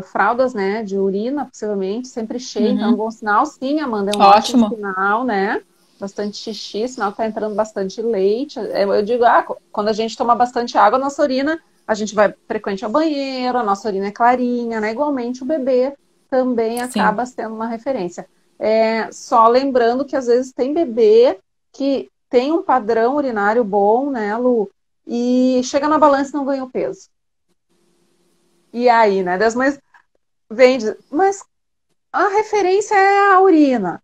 fraldas, né, de urina, possivelmente, sempre cheia, então é um bom sinal. Sim, Amanda, é um ótimo Ótimo. sinal, né? Bastante xixi, sinal que tá entrando bastante leite. Eu digo, quando a gente toma bastante água, a nossa urina, a gente vai frequente ao banheiro, a nossa urina é clarinha, né? Igualmente o bebê também Sim. acaba sendo uma referência. Só lembrando que às vezes tem bebê que tem um padrão urinário bom, né, Lu? E chega na balança e não ganha o peso. E aí, né? Das mães vem dizer, mas a referência é a urina.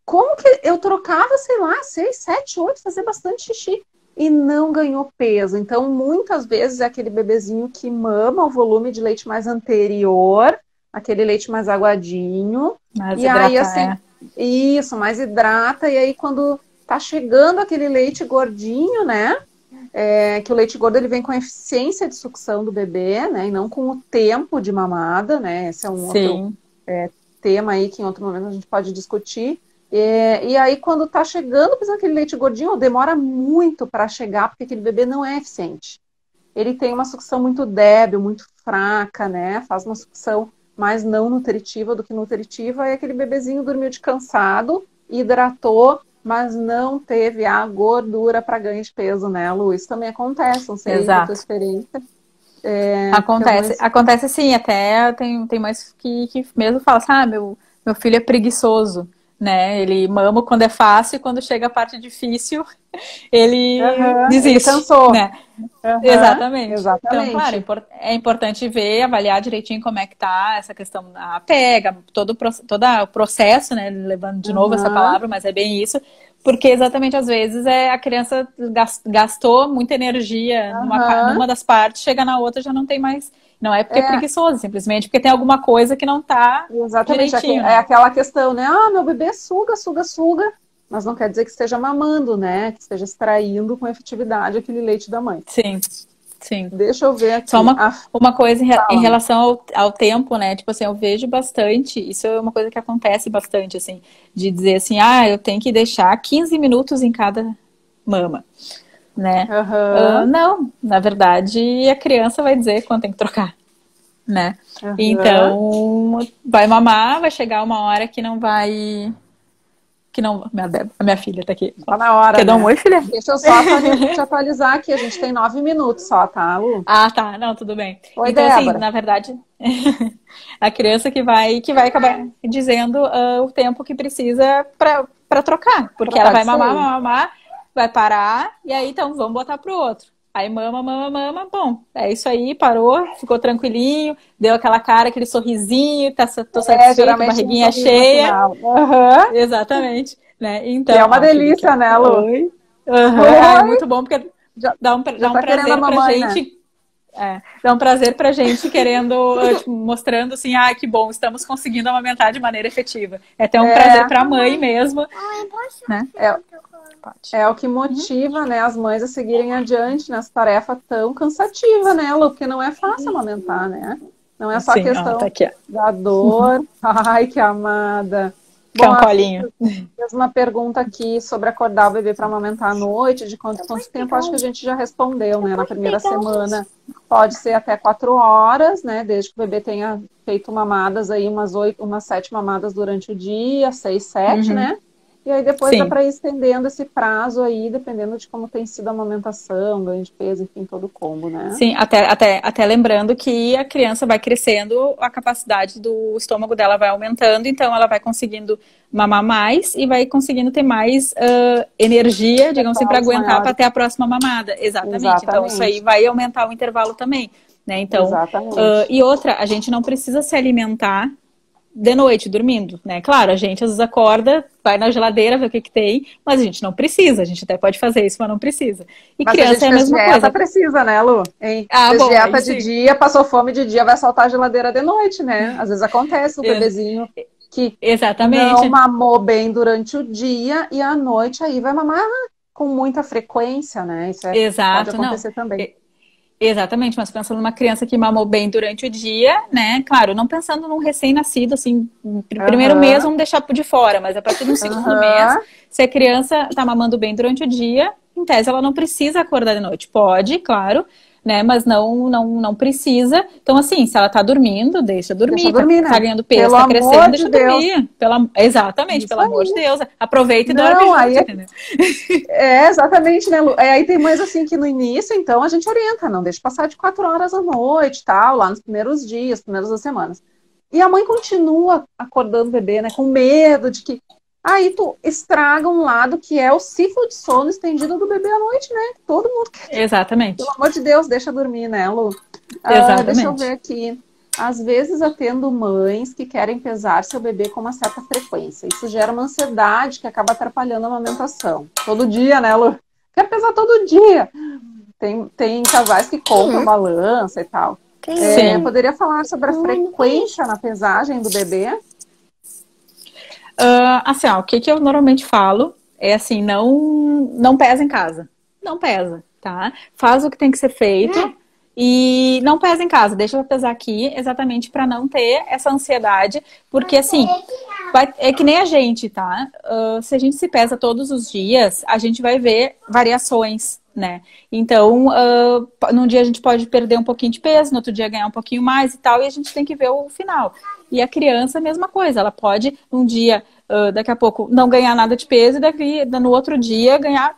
Como que eu trocava, sei lá, 6, 7, 8, fazia bastante xixi e não ganhou peso? Então, muitas vezes é aquele bebezinho que mama o volume de leite mais anterior, aquele leite mais aguadinho. Mas E aí, hidratar, assim, isso, mais hidrata. E aí, quando tá chegando aquele leite gordinho, né? Que o leite gordo ele vem com a eficiência de sucção do bebê, né? E não com o tempo de mamada, né? Esse é um outro tema aí que em outro momento a gente pode discutir. E aí, quando tá chegando, por exemplo, aquele leite gordinho, demora muito para chegar, porque aquele bebê não é eficiente. Ele tem uma sucção muito débil, muito fraca, né? Faz uma sucção mais não nutritiva do que nutritiva, e aquele bebezinho dormiu de cansado, hidratou, mas não teve a gordura para ganho de peso, né, Lu? Isso também acontece, não sei da tua experiência. Acontece sim, até tem mães que mesmo falam assim, meu filho é preguiçoso, né? Ele mama quando é fácil e quando chega a parte difícil, ele desiste. Ele cansou. Né? Exatamente. Então, claro, é importante ver, avaliar direitinho como é que tá essa questão da pega, todo o processo, né? Levando de novo essa palavra, mas é bem isso. Porque exatamente às vezes a criança gastou muita energia numa das partes, chega na outra já não tem mais. Não é porque é preguiçoso, simplesmente porque tem alguma coisa que não tá direitinho. É aquela questão, né? Meu bebê suga, mas não quer dizer que esteja mamando, né? Que esteja extraindo com efetividade aquele leite da mãe. Sim. Deixa eu ver aqui. Só uma coisa em relação ao tempo, né? Tipo assim, eu vejo bastante, isso é uma coisa que acontece bastante, assim, de dizer assim, eu tenho que deixar 15 minutos em cada mama, né? Não, na verdade, a criança vai dizer quando tem que trocar, né? Então, vai mamar, vai chegar uma hora que não vai... A minha filha tá aqui. Tá na hora, Quer dar um oi, filha? Deixa eu só te atualizar aqui. A gente tem 9 minutos só, tá, Lu? Tá. Não, tudo bem. Oi, então, Débora. assim, na verdade, A criança que vai acabar dizendo o tempo que precisa para trocar. Porque ela vai mamar, vai parar, e aí então vamos botar pro outro. Aí mama, bom, é isso aí, parou, ficou tranquilinho, deu aquela cara, aquele sorrisinho, tô satisfeito, barriguinha cheia. Uhum. Exatamente. Né? Então, que é uma delícia, né, Lu? Oi. Uhum. É muito bom, porque dá um prazer pra gente. Né? Dá um prazer pra gente querendo, mostrando assim, que bom, estamos conseguindo amamentar de maneira efetiva. É até um prazer pra mãe mesmo. Né? É o que motiva, né, as mães a seguirem adiante nessa tarefa tão cansativa, né, Lu? Porque não é fácil amamentar, né? Não é só questão tá aqui, da dor. Ai, que amada. Bom, um colinho. Fez uma pergunta aqui sobre acordar o bebê para amamentar à noite, de quanto tempo, acho que a gente já respondeu, né? Na primeira semana pode ser até 4 horas, né? Desde que o bebê tenha feito mamadas aí, umas 7 mamadas durante o dia, 6, 7, né? E aí depois dá para ir estendendo esse prazo aí, dependendo de como tem sido a amamentação, ganho de peso, enfim, todo o combo, né? Sim, até lembrando que a criança vai crescendo, a capacidade do estômago dela vai aumentando, então ela vai conseguindo mamar mais e vai conseguindo ter mais energia, digamos assim, para aguentar para ter a próxima mamada. Exatamente. Então isso aí vai aumentar o intervalo também, né? Então, e outra, a gente não precisa se alimentar de noite, dormindo, né? Claro, a gente às vezes acorda, vai na geladeira, vê o que tem, mas a gente não precisa, a gente até pode fazer isso, mas não precisa. E mas criança é a mesma coisa. Precisa, né, Lu? Fez dieta de dia, passou fome de dia, vai saltar a geladeira de noite, né? Às vezes acontece o bebezinho que não mamou bem durante o dia e à noite aí vai mamar com muita frequência, né? Isso pode acontecer também. Exatamente, mas pensando numa criança que mamou bem durante o dia, né? Claro, não pensando num recém-nascido, assim, primeiro mês vamos deixar de fora, mas a partir do segundo mês, se a criança tá mamando bem durante o dia, em tese ela não precisa acordar de noite. Pode, claro, né? Mas não precisa. Então, assim, se ela tá dormindo, deixa dormir. Tá ganhando peso, tá crescendo, deixa dormir. Exatamente, pelo amor de Deus. Aproveita e dorme junto, entendeu? Exatamente, né, Lu? Aí tem mães assim que no início, então, a gente orienta, não deixa passar de 4 horas à noite, tal, lá nos primeiros dias, primeiras 2 semanas. E a mãe continua acordando o bebê, né, com medo de que aí tu estraga um lado que é o ciclo de sono estendido do bebê à noite, né? Todo mundo quer. Exatamente. Pelo amor de Deus, deixa dormir, né, Lu? Exatamente. Deixa eu ver aqui. Às vezes atendo mães que querem pesar seu bebê com uma certa frequência. Isso gera uma ansiedade que acaba atrapalhando a amamentação. Todo dia, né, Lu? Quer pesar todo dia. Tem casais que compram balança e tal. Poderia falar sobre a frequência na pesagem do bebê? Assim, o que eu normalmente falo é assim, não pesa em casa. Não pesa, tá? Faz o que tem que ser feito e não pesa em casa. Deixa eu pesar aqui, exatamente para não ter essa ansiedade, porque assim, é que nem a gente, tá? Se a gente se pesa todos os dias, a gente vai ver variações, né? Então, num dia a gente pode perder um pouquinho de peso, no outro dia ganhar um pouquinho mais e tal, e a gente tem que ver o final. E a criança, a mesma coisa, ela pode um dia, daqui a pouco, não ganhar nada de peso e no outro dia ganhar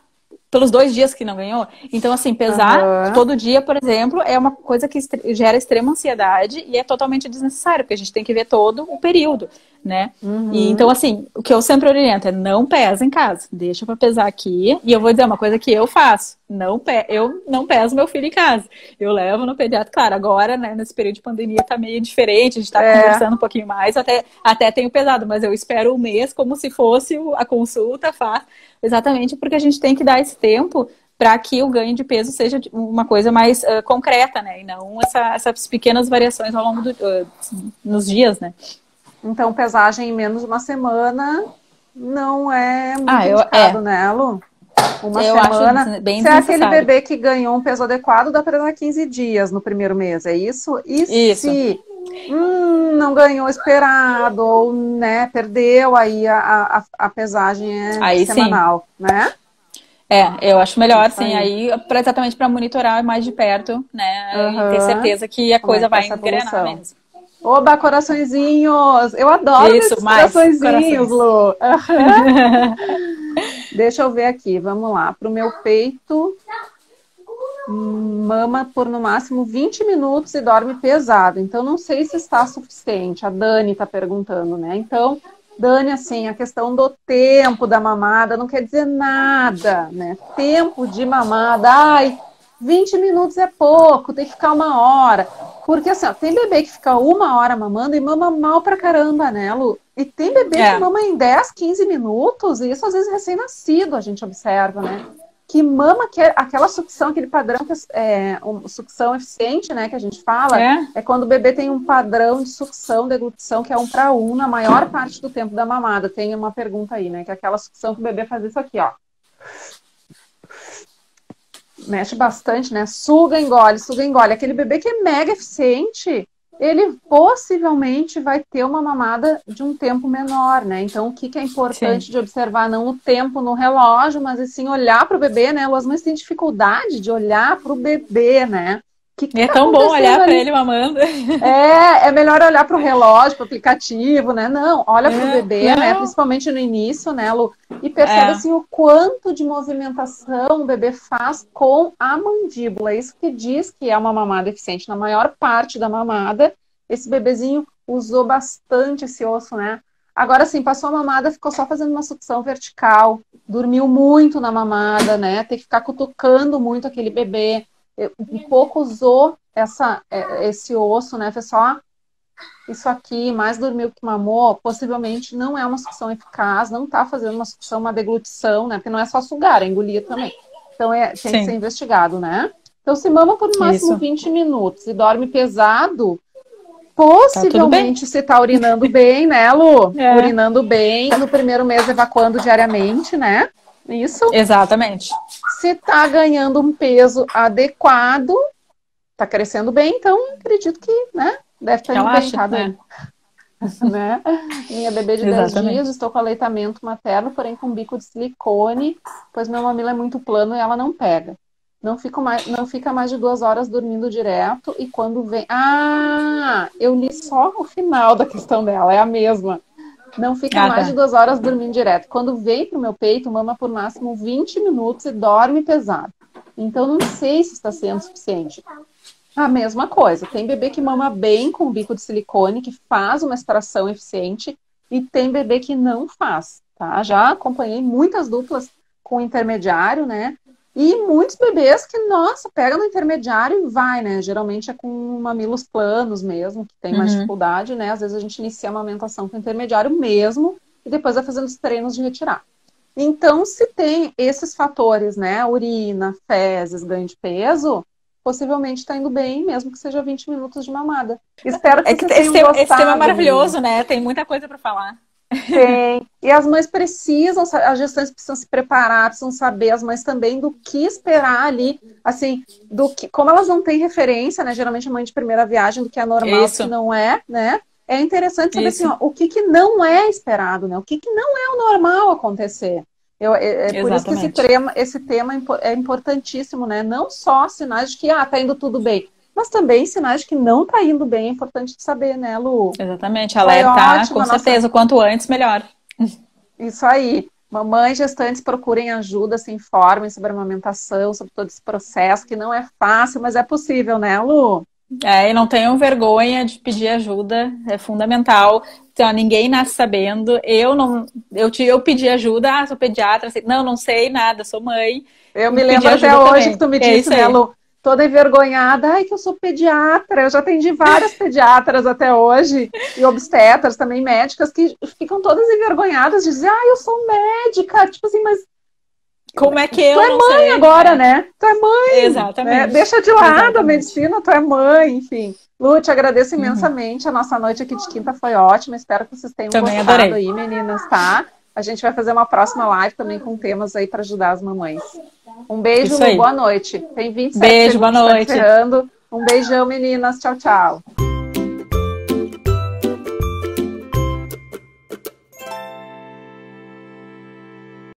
pelos 2 dias que não ganhou. Então, assim, pesar todo dia, por exemplo, é uma coisa que gera extrema ansiedade e é totalmente desnecessário, porque a gente tem que ver todo o período, né? E, então, assim, o que eu sempre oriento é não pesa em casa. Deixa pra pesar aqui. E eu vou dizer uma coisa que eu faço. Eu não peso meu filho em casa. Eu levo no pediatra. Claro, agora, né, nesse período de pandemia tá meio diferente. A gente tá conversando um pouquinho mais. Até tenho pesado, mas eu espero um mês como se fosse a consulta, exatamente porque a gente tem que dar esse tempo para que o ganho de peso seja uma coisa mais concreta, né? E não essas pequenas variações ao longo nos dias, né? Então, pesagem em menos de uma semana não é muito indicado, né, Lu? Uma semana. Acho bem se é aquele bebê que ganhou um peso adequado, dá para dar 15 dias no primeiro mês, é isso? E se não ganhou esperado, ou né, perdeu, aí a pesagem é semanal, né? Eu acho melhor, sim, aí exatamente para monitorar mais de perto, né? E ter certeza que a coisa vai engrenar mesmo. Oba, coraçõezinhos! Eu adoro esses coraçõezinhos, Lu! Deixa eu ver aqui, vamos lá. Pro meu peito, mama por no máximo 20 minutos e dorme pesado. Então, não sei se está suficiente. A Dani está perguntando, né? Então, Dani, assim, a questão do tempo da mamada não quer dizer nada, né? Tempo de mamada, ai, 20 minutos é pouco, tem que ficar 1 hora. Porque, assim, ó, tem bebê que fica 1 hora mamando e mama mal pra caramba, né, Lu? E tem bebê que mama em 10, 15 minutos, e isso às vezes recém-nascido a gente observa, né? Que mama, que é aquela sucção, aquele padrão, que sucção eficiente, né, que a gente fala, é quando o bebê tem um padrão de sucção, deglutição, que é 1:1 na maior parte do tempo da mamada. Tem uma pergunta aí, né, que é aquela sucção que o bebê faz isso aqui, ó. Mexe bastante, né, suga, engole, suga, engole. Aquele bebê que é mega eficiente, ele possivelmente vai ter uma mamada de um tempo menor, né? Então, o que é importante de observar? Não o tempo no relógio, mas assim, olhar para o bebê, né? As mães têm dificuldade de olhar para o bebê, né? Que é tão bom olhar para ele mamando. É melhor olhar para o relógio, para o aplicativo, né? Não, olha para o bebê, né? Principalmente no início, né, Lu? E percebe assim o quanto de movimentação o bebê faz com a mandíbula. Isso que diz que é uma mamada eficiente. Na maior parte da mamada, esse bebezinho usou bastante esse osso, né? Agora, assim, passou a mamada, ficou só fazendo uma sucção vertical, dormiu muito na mamada, né? Tem que ficar cutucando muito aquele bebê. Um pouco usou esse osso, né? Fez só isso aqui, mais dormiu que mamou, possivelmente não é uma sucção eficaz, não tá fazendo uma sucção, uma deglutição, né? Porque não é só sugar, é engolir também. Então tem que ser investigado, né? Então se mama por no máximo 20 minutos e dorme pesado, possivelmente se tá urinando bem, né, Lu? Urinando bem, no primeiro mês evacuando diariamente, né? Isso? Exatamente. Se tá ganhando um peso adequado, tá crescendo bem, então acredito que, né, deve estar indo bem, tá, Dani? Né? Minha bebê de 10 dias, estou com aleitamento materno, porém com bico de silicone, pois meu mamilo é muito plano e ela não pega. Não fica mais de 2 horas dormindo direto, e quando vem... Ah, eu li só o final da questão dela, é a mesma. Não fica mais de 2 horas dormindo direto. Quando vem pro meu peito, mama por máximo 20 minutos e dorme pesado. Então, não sei se está sendo suficiente. A mesma coisa. Tem bebê que mama bem com bico de silicone, que faz uma extração eficiente, e tem bebê que não faz, tá? Já acompanhei muitas duplas com intermediário, né? E muitos bebês que, nossa, pega no intermediário e vai, né? Geralmente é com mamilos planos mesmo, que tem mais dificuldade, né? Às vezes a gente inicia a amamentação com intermediário mesmo e depois vai fazendo os treinos de retirar. Então, se tem esses fatores, né? Urina, fezes, ganho de peso, possivelmente está indo bem, mesmo que seja 20 minutos de mamada. Espero que vocês tenham gostado. Esse tema é maravilhoso, né? Tem muita coisa para falar. Tem. E as mães precisam, as gestantes precisam se preparar, precisam saber, as mães também, do que esperar ali, assim, como elas não têm referência, né? Geralmente a mãe de primeira viagem, do que é normal, do que não é, né? É interessante saber assim, ó, o que não é esperado, né? O que não é o normal acontecer. Por isso que esse tema é importantíssimo, né? Não só sinais de que tá indo tudo bem, mas também sinais de que não está indo bem, é importante saber, né, Lu? Exatamente, alertar, com certeza, quanto antes, melhor. Isso aí. Mamães gestantes, procurem ajuda, se informem sobre a amamentação, sobre todo esse processo, que não é fácil, mas é possível, né, Lu? E não tenham vergonha de pedir ajuda, é fundamental. Então, ninguém nasce sabendo. Eu pedi ajuda, sou pediatra, não sei nada, sou mãe. Eu me lembro até hoje que tu me disse, né, Lu? Toda envergonhada, ai, que eu sou pediatra, eu já atendi várias pediatras até hoje, e obstetras também, médicas, que ficam todas envergonhadas de dizer, eu sou médica, tipo assim, mas... Como é que eu não sei? Tu é mãe agora, né? Tu é mãe. Exatamente. Né? Deixa de lado a medicina, tu é mãe, enfim. Lu, te agradeço imensamente, a nossa noite aqui de quinta foi ótima, espero que vocês tenham gostado aí, meninas, tá? A gente vai fazer uma próxima live também com temas aí para ajudar as mamães. Um beijo, Lu, boa noite. Tem 27 beijo, boa noite. Um beijão, meninas. Tchau, tchau.